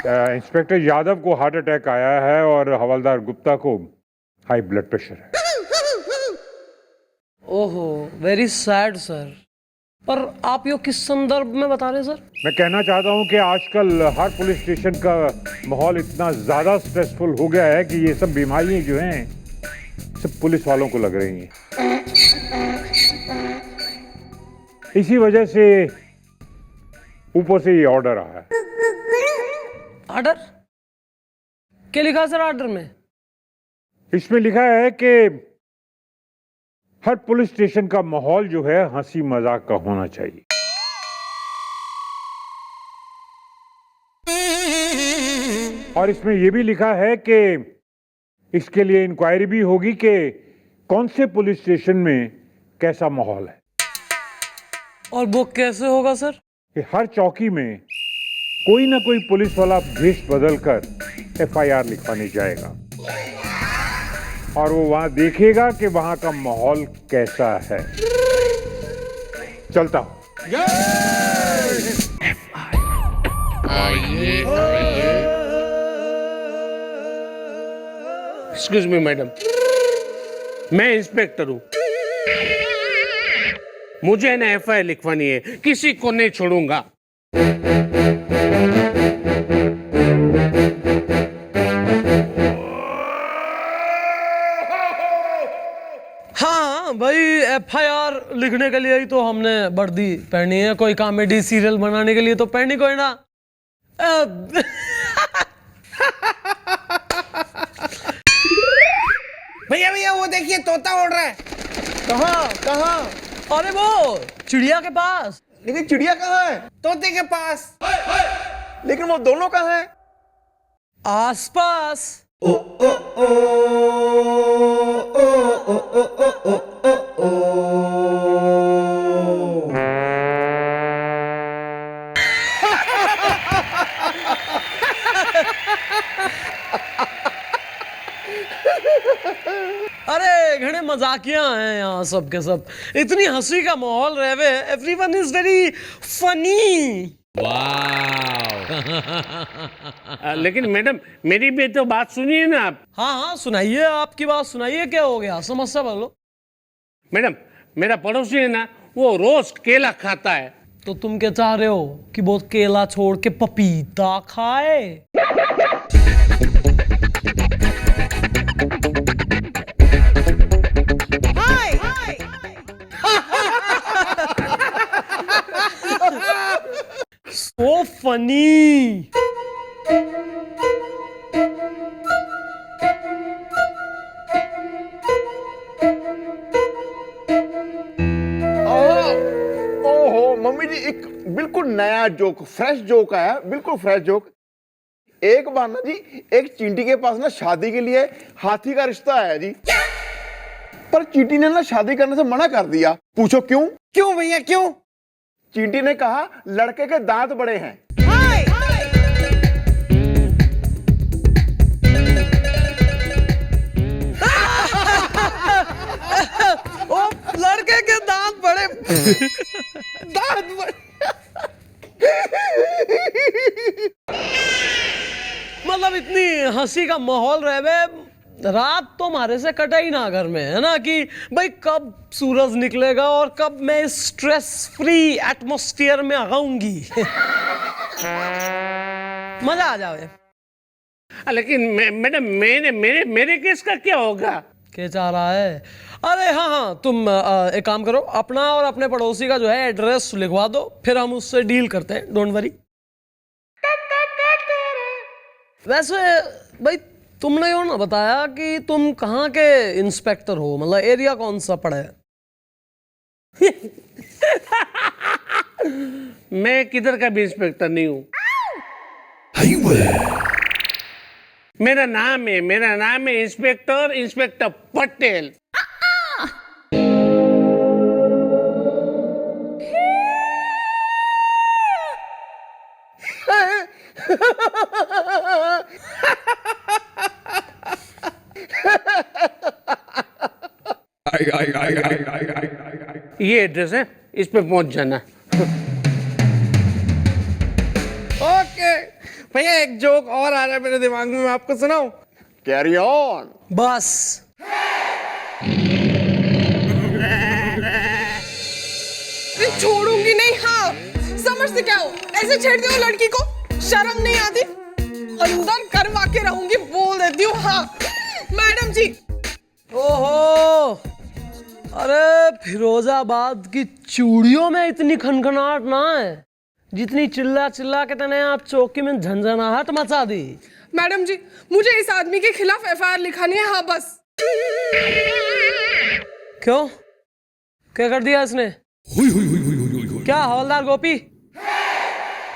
इंस्पेक्टर यादव को हार्ट अटैक आया है और हवलदार गुप्ता को हाई ब्लड प्रेशर है। ओहो, वेरी सैड सर। पर आप यो किस संदर्भ में बता रहे हैं सर? मैं कहना चाहता हूँ कि आजकल हर पुलिस स्टेशन का माहौल इतना ज्यादा स्ट्रेसफुल हो गया है कि ये सब बीमारियां जो हैं सब पुलिस वालों को लग रही हैं। इसी वजह से ऊपर से ये ऑर्डर आया है। ऑर्डर? क्या लिखा है सर ऑर्डर में? इसमें लिखा है कि हर पुलिस स्टेशन का माहौल जो है हंसी मजाक का होना चाहिए। और इसमें यह भी लिखा है कि इसके लिए इंक्वायरी भी होगी कि कौन से पुलिस स्टेशन में कैसा माहौल है। और वो कैसे होगा सर? कि हर चौकी में कोई ना कोई पुलिस वाला भेष बदलकर FIR लिखवाने जाएगा और वो वहां देखेगा कि वहां का माहौल कैसा है। चलता हूं। एक्सक्यूज मी मैडम, मैं इंस्पेक्टर हूं, मुझे ना FIR लिखवानी है, किसी को नहीं छोड़ूंगा। हाँ भाई, FIR लिखने के लिए ही तो हमने वर्दी पहनी है, कोई कॉमेडी सीरियल बनाने के लिए तो पहनी कोई ना। भैया भैया वो देखिए तोता उड़ रहा है। कहाँ कहाँ? अरे वो चिड़िया के पास। लेकिन चिड़िया कहाँ है? तोते के पास। लेकिन वो दोनों कहाँ है? आसपास। अरे घणे मजाकिया हैं यहाँ सब के सब, इतनी हंसी का माहौल रहे, एवरीवन इज वेरी फनी। लेकिन मैडम मेरी भी तो बात सुनिए ना आप। हाँ हाँ सुनाइए, आपकी बात सुनाइए, क्या हो गया, समस्या बोलो। मैडम मेरा पड़ोसी है ना, वो रोज केला खाता है। तो तुम क्या चाह रहे हो कि वो केला छोड़ के पपीता खाए? So funny. ओहो मम्मी जी, एक बिल्कुल नया जोक, फ्रेश जोक आया, बिल्कुल फ्रेश जोक। एक बार ना जी, एक चींटी के पास ना शादी के लिए हाथी का रिश्ता आया जी, पर चींटी ने ना शादी करने से मना कर दिया। पूछो क्यों? क्यों भैया क्यों? चींटी ने कहा लड़के के दांत बड़े हैं। ओ लड़के के दांत बड़े दांत बड़े मतलब इतनी हंसी का माहौल रहे, रात तो हमारे से कटा ही ना घर में, है ना, कि भाई कब सूरज निकलेगा और कब मैं इस स्ट्रेस फ्री एटमॉस्फेयर में आऊंगी। मजा आ जाए। लेकिन मैडम मेरे केस का क्या होगा? क्या चाह रहा है? अरे हाँ हाँ, तुम एक काम करो, अपना और अपने पड़ोसी का जो है एड्रेस लिखवा दो, फिर हम उससे डील करते हैं, डोंट वरी। वैसे भाई तुमने यो ना बताया कि तुम कहाँ के इंस्पेक्टर हो, मतलब एरिया कौन सा पड़ा है? मैं किधर का भी इंस्पेक्टर नहीं हूँ। मेरा नाम है इंस्पेक्टर पटेल। ये एड्रेस है, इस पे पहुंच जाना। ओके भैया, एक जोक और आ रहा है मेरे दिमाग में, मैं आपको सुनाऊं? Carry on. बस छोड़ूंगी नहीं। हाँ समझते क्या हो, ऐसे छेड़ते हो लड़की को, शर्म नहीं आती? अंदर करवा के रहूंगी, बोल देती हूँ। हाँ मैडम जी। ओहो, अरे फिरोजाबाद की चूड़ियों में इतनी खनखनाहट ना है जितनी चिल्ला चिल्ला के तने आप चौकी में झंझनाहट मचा दी। मैडम जी, मुझे इस आदमी के खिलाफ एफआईआर लिखानी है। हाँ बस। क्यों, क्या कर दिया इसने? क्या हवलदार गोपी,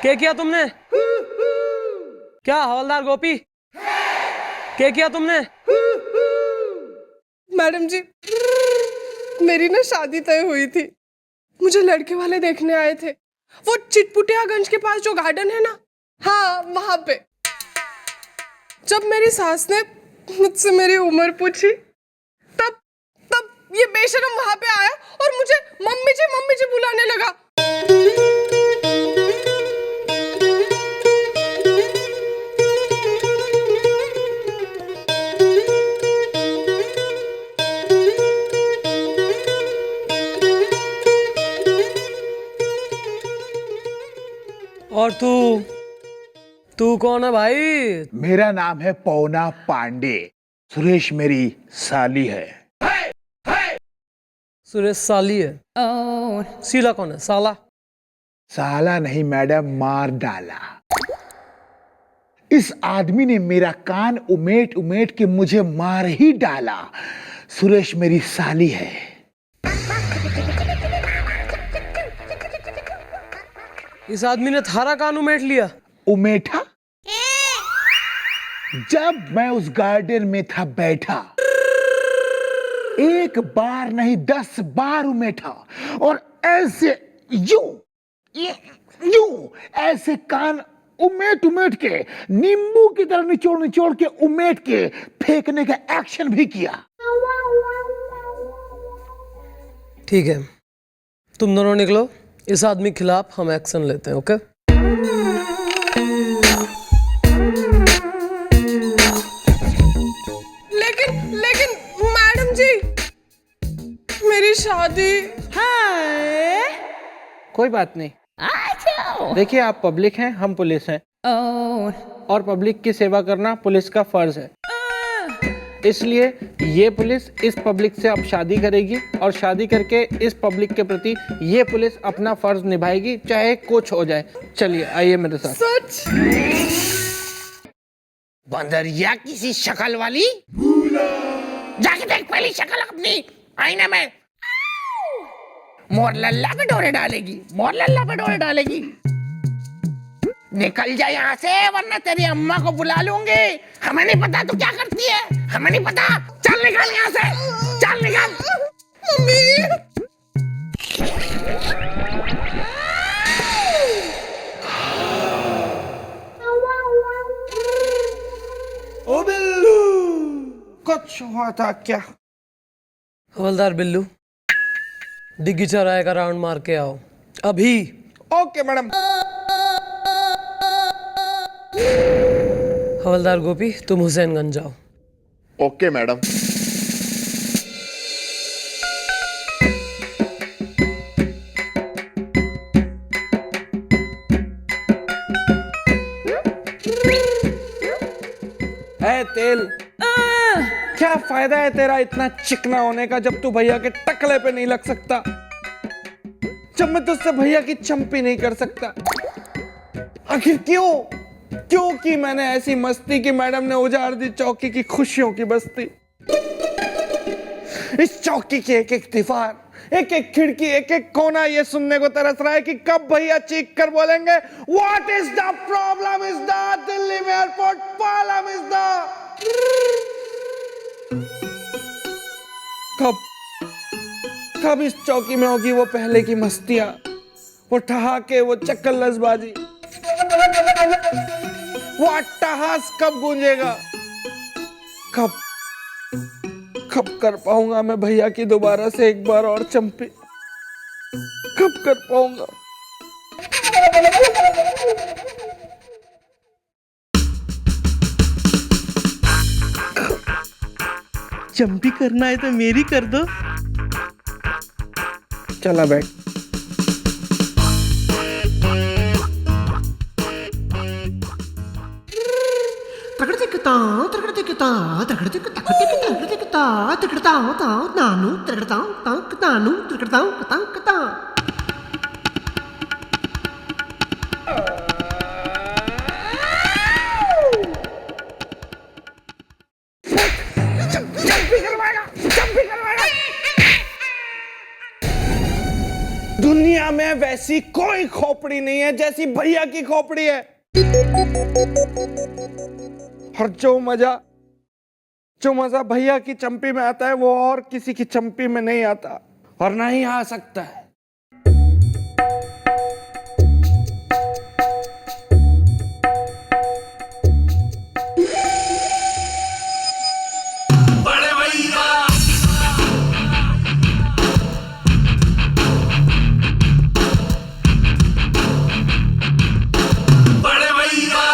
क्या किया तुमने? क्या हवलदार गोपी, क्या किया तुमने? मैडम जी, मेरी ना शादी तय हुई थी, मुझे लड़के वाले देखने आए थे, वो चिटपुटियागंज के पास जो गार्डन है ना, हाँ वहां पे। जब मेरी सास ने मुझसे मेरी उम्र पूछी, तब ये बेशरम वहां पे आया और मुझे मम्मी जी बुलाने लगा। और तू कौन है भाई? मेरा नाम है पौना पांडे। सुरेश मेरी साली है। सुरेश साली है? सीला कौन है? साला? साला नहीं मैडम, मार डाला। इस आदमी ने मेरा कान उमेट उमेट के मुझे मार ही डाला। सुरेश मेरी साली है। इस आदमी ने थारा कान उमेट लिया? उमेठा? जब मैं उस गार्डन में था बैठा, एक बार नहीं 10 बार उमेठा, और ऐसे यूं ऐसे कान उमेट उमेट के, नींबू की तरह निचोड़ निचोड़ के उमेट के फेंकने का एक्शन भी किया। ठीक है, तुम दोनों निकलो, इस आदमी के खिलाफ हम एक्शन लेते हैं। ओके? लेकिन मैडम जी, मेरी शादी। कोई बात नहीं। देखिए, आप पब्लिक हैं, हम पुलिस हैं, और पब्लिक की सेवा करना पुलिस का फर्ज है। इसलिए ये पुलिस इस पब्लिक से अब शादी करेगी, और शादी करके इस पब्लिक के प्रति ये पुलिस अपना फर्ज निभाएगी, चाहे कुछ हो जाए। चलिए, आइए मेरे साथ। सच? बंदरिया किसी शक्ल वाली, जाके देख पहली शक्ल अपनी आईने में। मोर लल्ला पे डोरे डालेगी, मोर लल्ला पे डोरे डालेगी। निकल जा यहाँ से, वरना तेरी अम्मा को बुला लूंगी। हमें नहीं पता तू क्या करती है, हमें नहीं पता। चल निकल यहाँ से, चल निकल। मम्मी। ओ बिल्लू। कुछ हुआ था क्या? हवलदार बिल्लू, डिग्गी चौराहे का राउंड मार के आओ अभी। Okay madam. हवलदार गोपी, तुम हुसैनगंज जाओ। Okay madam. है तेल, क्या फायदा है तेरा इतना चिकना होने का जब तू भैया के टकले पे नहीं लग सकता, जब मैं तुझसे भैया की चंपी नहीं कर सकता। आखिर क्यों की मैंने ऐसी मस्ती की मैडम ने उजाड़ दी चौकी की खुशियों की बस्ती। इस चौकी की एक एक दीवार, एक एक खिड़की, एक एक कोना ये सुनने को तरस रहा है कि कब भैया चीख कर बोलेंगे, what is the problem is the Delhi में एयरपोर्ट प्रॉब्लम इज द। कब इस चौकी में होगी वो पहले की मस्तियां, वो ठहाके, वो चक्करलसबाजी, वो अट्टहास कब गूंजेगा? कब कर पाऊंगा मैं भैया की दोबारा से एक बार और चंपी? कब कर पाऊंगा? चंपी करना है तो मेरी कर दो। चला बैठ। दुनिया में वैसी कोई खोपड़ी नहीं है जैसी भैया की खोपड़ी है। और जो मजा भैया की चंपी में आता है वो और किसी की चंपी में नहीं आता, और ना ही आ सकता है। बड़े भैया। बड़े भैया।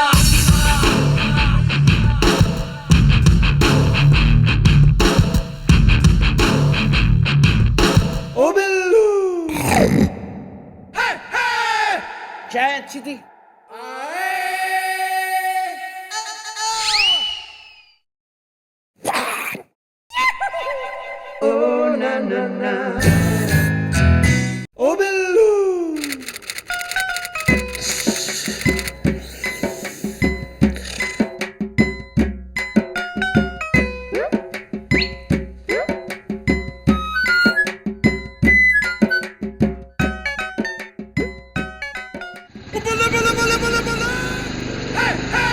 ओ बिल्लू। चाय अच्छी थी। ओ बिल्लू। बल्ले बल्ले बल्ले बल्ले बल्ले। हे हे।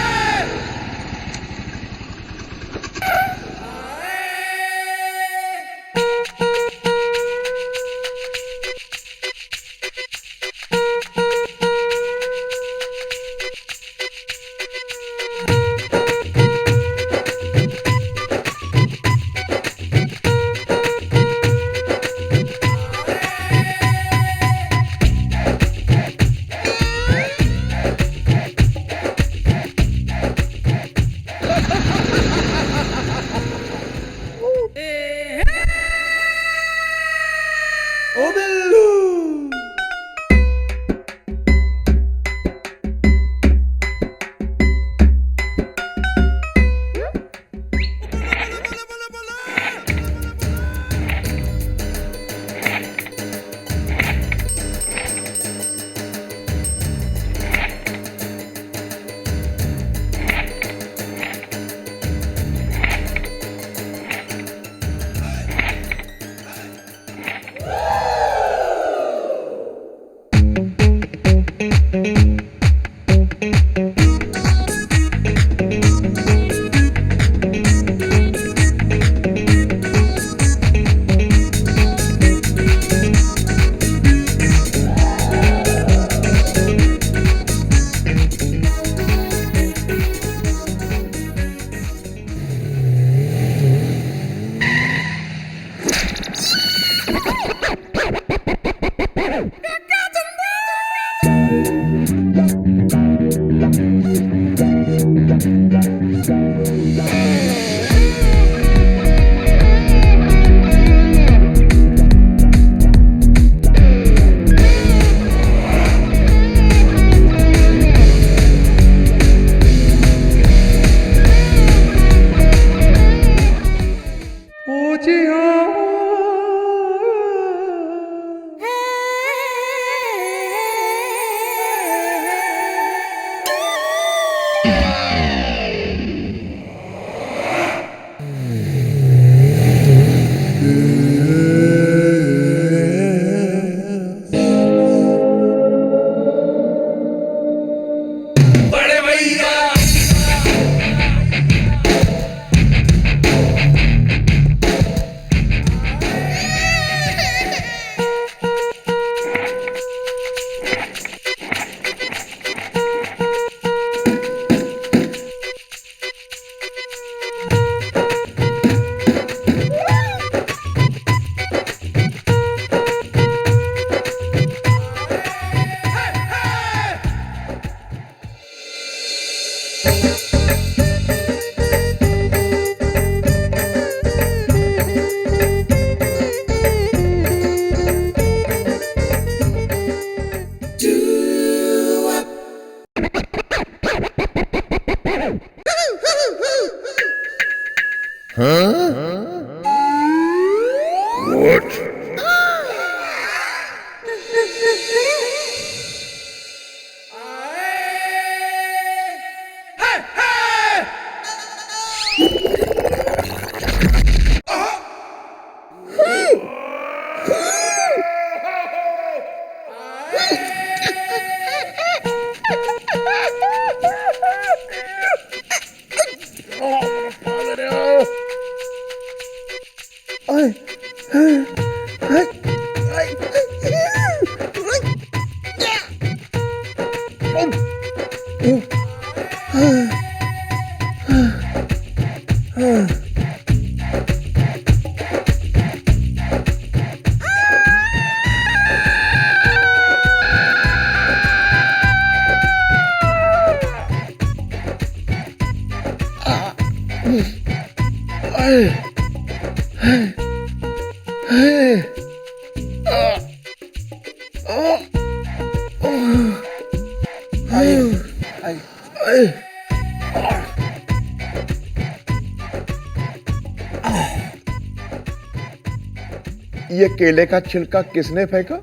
ये केले का छिलका किसने फेंका?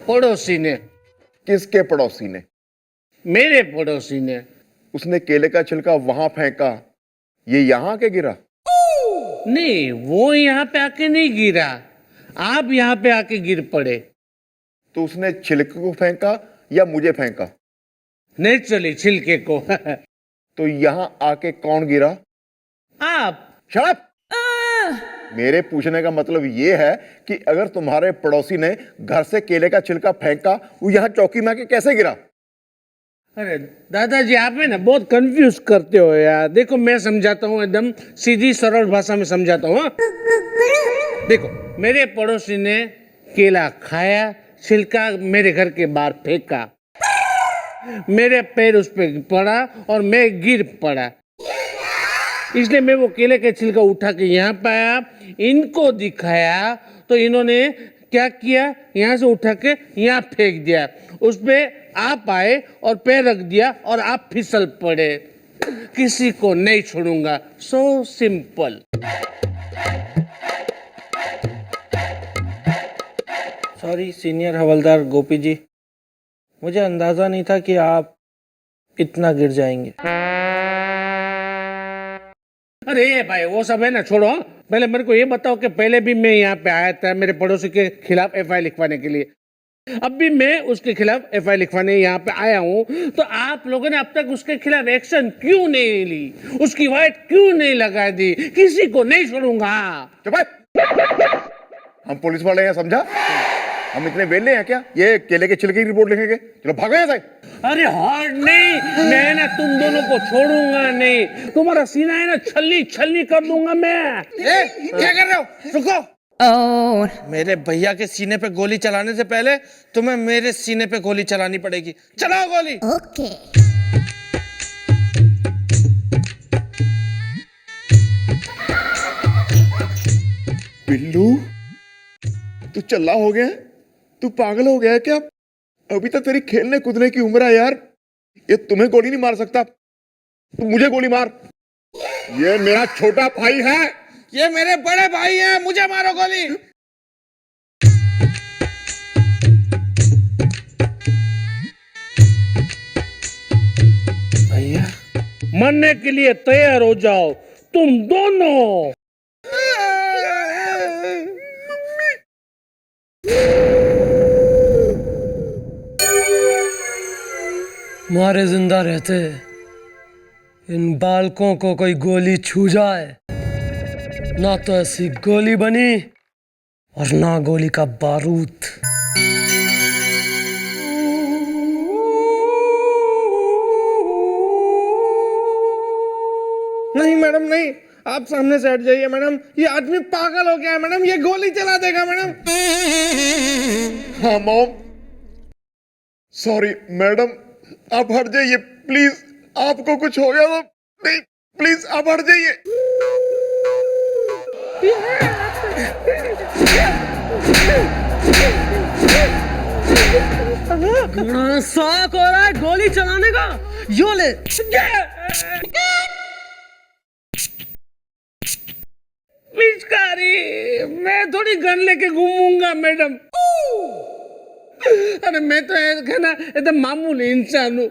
पड़ोसी ने। किसके पड़ोसी ने? मेरे पड़ोसी ने। उसने केले का छिलका वहां फेंका, ये यहां के गिरा? नहीं, वो यहाँ पे आके नहीं गिरा, आप यहाँ पे आके गिर पड़े। तो उसने छिलके को फेंका या मुझे फेंका? नेचुरली छिलके को। तो यहां आके कौन गिरा? आप। Shut up! मेरे पूछने का मतलब ये है कि अगर तुम्हारे पड़ोसी ने घर से केले का छिलका फेंका, वो यहां चौकी में आके कैसे गिरा? अरे दादाजी, आप है ना बहुत कंफ्यूज करते हो यार। देखो मैं समझाता हूँ, एकदम सीधी सरल भाषा में समझाता हूँ। देखो, मेरे पड़ोसी ने केला खाया, छिलका मेरे घर के बाहर फेंका, मेरे पैर उस पर पड़ा और मैं गिर पड़ा। इसलिए मैं वो केले के छिलका उठा के यहाँ पे आया, इनको दिखाया, तो इन्होंने क्या किया, यहाँ से उठा के यहाँ फेंक दिया। उस पे आप आए और पैर रख दिया और आप फिसल पड़े। किसी को नहीं छोड़ूंगा, सो सिंपल। सॉरी सीनियर हवलदार गोपी जी, मुझे अंदाजा नहीं था कि आप इतना गिर जाएंगे। अरे भाई वो सब है ना, छोड़ो। पहले मेरे को ये बताओ कि पहले भी मैं यहाँ पे आया था मेरे पड़ोसी के खिलाफ एफआईआर लिखवाने के लिए, अब भी मैं उसके खिलाफ एफआईआर लिखवाने यहाँ पे आया हूँ, तो आप लोगों ने अब तक उसके खिलाफ एक्शन क्यों नहीं ली, उसकी वाइट क्यों नहीं लगा दी? किसी को नहीं छोड़ूंगा। चुप है। हम पुलिस वाले हैं, समझा? हम इतने वेले हैं क्या ये केले के छिलके की रिपोर्ट लिखेंगे? चलो भागो यहाँ से। अरे हार्ड नहीं, मैं ना तुम दोनों को छोड़ूंगा नहीं, तुम्हारा सीना है ना छल्ली छल्ली कर दूंगा मैं। क्या कर रहे हो? रुको। मेरे भैया के सीने पे गोली चलाने से पहले तुम्हें मेरे सीने पे गोली चलानी पड़ेगी। चलाओ गोली। ओके। बिल्लू, तू चल्ला हो गया? तू पागल हो गया है क्या? अभी तक तेरी खेलने कूदने की उम्र है यार। ये तुम्हें गोली नहीं मार सकता, तू मुझे गोली मार। ये मेरा छोटा भाई है। ये मेरे बड़े भाई हैं, मुझे मारो गोली। भैया, मरने के लिए तैयार हो जाओ तुम दोनों। मारे जिंदा रहते इन बालकों को कोई गोली छू जाए, ना तो ऐसी गोली बनी और ना गोली का बारूद। नहीं मैडम, नहीं, आप सामने से हट जाइए मैडम। ये आदमी पागल हो गया है मैडम, ये गोली चला देगा मैडम। हाँ मॉम, सॉरी मैडम, आप हट जाइए प्लीज। आपको कुछ हो गया तो नहीं, प्लीज आप हट जाइए। शौक हो रहा है गोली चलाने का, यो ले। पिचकारी, मैं थोड़ी गन लेके घूमूंगा मैडम। अरे मैं तो है ना एकदम मामूली इंसान हूँ।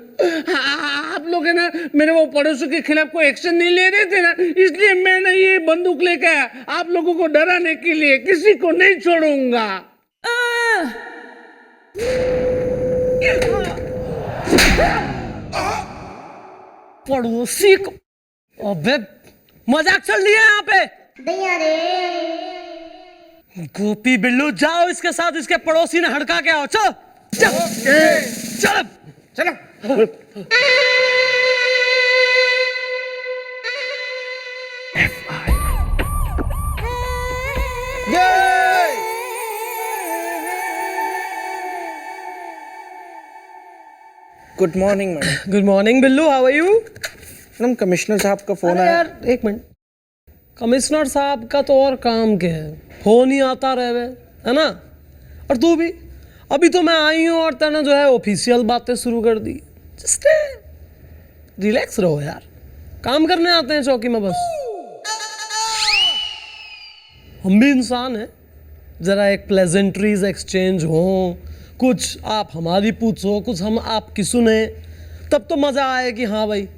आप लोग है ना मेरे वो पड़ोसियों के खिलाफ कोई एक्शन नहीं ले रहे थे ना, इसलिए मैंने ये बंदूक लेके आया आप लोगों को डराने के लिए। किसी को नहीं छोड़ूंगा। पड़ोसी को, अबे मजाक चल रही है यहाँ पे। गोपी बिल्लू, जाओ इसके साथ इसके पड़ोसी ने हड़का के आओ। चलो चलो चलो। Good morning madam. Good morning Billu, how are you? Madam commissioner साहब का फोन आया। यार एक मिनट, कमिश्नर साहब का तो और काम क्या है, फोन ही आता रहे है ना। और तू भी, अभी तो मैं आई हूँ और तूने जो है ऑफिशियल बातें शुरू कर दी। जस्ट रिलैक्स रहो यार, काम करने आते हैं चौकी में बस। हम भी इंसान हैं, जरा एक प्लेजेंट्रीज एक्सचेंज हो, कुछ आप हमारी पूछो, कुछ हम आपकी सुने, तब तो मजा आए कि हाँ भाई।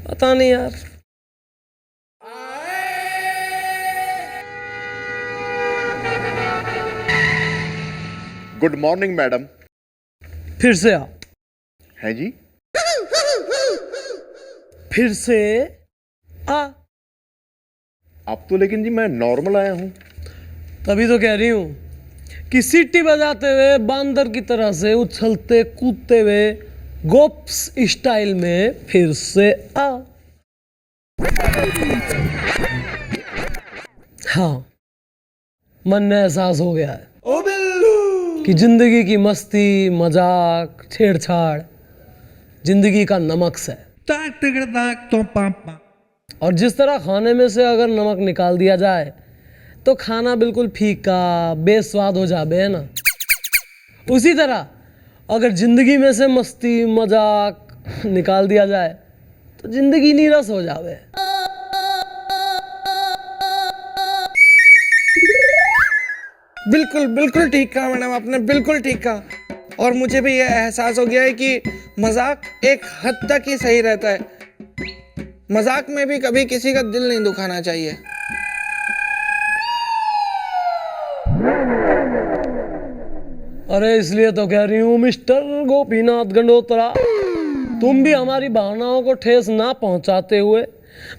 पता नहीं यार। Good morning madam. फिर से आप है जी? फिर से आ। अब तो लेकिन जी मैं नॉर्मल आया हूँ। तभी तो कह रही हूँ कि सीटी बजाते हुए बांदर की तरह से उछलते कूदते हुए गोप्स स्टाइल में फिर से आ। हाँ, मन में एहसास हो गया है कि जिंदगी की मस्ती मजाक छेड़छाड़ जिंदगी का नमक है। और जिस तरह खाने में से अगर नमक निकाल दिया जाए तो खाना बिल्कुल फीका बेस्वाद हो जाए, है ना। उसी तरह अगर जिंदगी में से मस्ती मजाक निकाल दिया जाए तो जिंदगी नीरस हो जावे। बिल्कुल बिल्कुल ठीक कहा मैडम, आपने बिल्कुल ठीक कहा। और मुझे भी यह एहसास हो गया है कि मजाक एक हद तक ही सही रहता है। मजाक में भी कभी किसी का दिल नहीं दुखाना चाहिए। अरे इसलिए तो कह रही हूँ मिस्टर गोपीनाथ गंडोत्रा, तुम भी हमारी भावनाओं को ठेस ना पहुंचाते हुए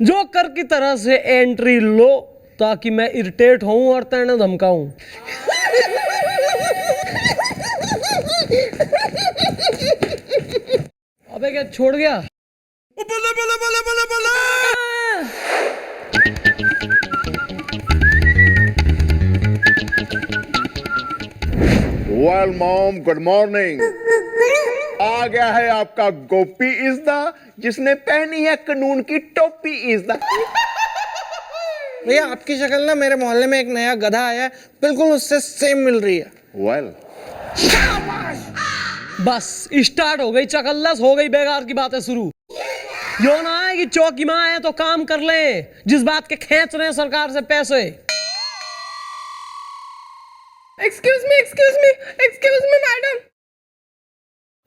जोकर की तरह से एंट्री लो, ताकि मैं इरिटेट हूं और तेने धमकाऊं। अबे क्या छोड़ गया? बल्ले बल्ले बल्ले बल्ले बल्ले। Well mom, good morning. आ गया है आपका गोपी इज़दा, जिसने पहनी है कानून की टोपी इज़दा। भैया आपकी शक्ल ना मेरे मोहल्ले में एक नया गधा आया है, बिल्कुल उससे सेम मिल रही है। वेल बस स्टार्ट हो गई चकल्लस, हो गई बेकार की बातें शुरू। यो ना है कि चौकी माँ है तो काम कर ले, जिस बात के खींच रहे हैं सरकार से पैसे। Excuse me madam.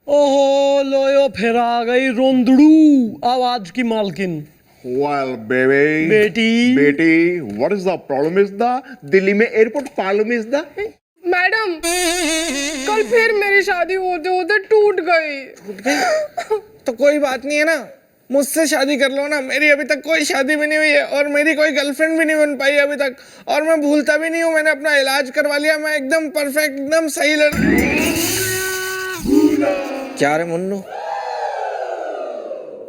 ओहो लोयो फिर आ गई रोंदड़ू आवाज की मालकिन। वेल बेबी बेटी what is the problem is the Delhi में airport problem is the madam कल फिर मेरी शादी होते होते टूट गई। तो कोई बात नहीं है ना, मुझसे शादी कर लो ना। मेरी अभी तक कोई शादी भी नहीं हुई है और मेरी कोई गर्लफ्रेंड भी नहीं बन पाई अभी तक, और मैं भूलता भी नहीं हूँ। मैंने अपना इलाज करवा लिया, मैं एकदम परफेक्ट, एकदम सही क्या रे मुन्नू,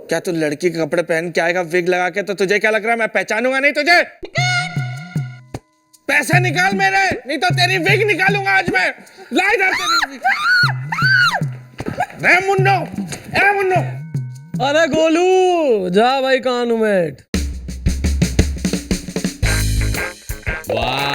क्या तू लड़की के कपड़े पहन के आएगा विग लगा के, तो तुझे क्या लग रहा है मैं पहचानूंगा नहीं तुझे? पैसे निकाल मेरे, नहीं तो तेरी विग निकालूंगा आज मैं। ला इधर तेरी विग। ए मुन्नू अरे गोलू जा भाई कानू मेट। वाह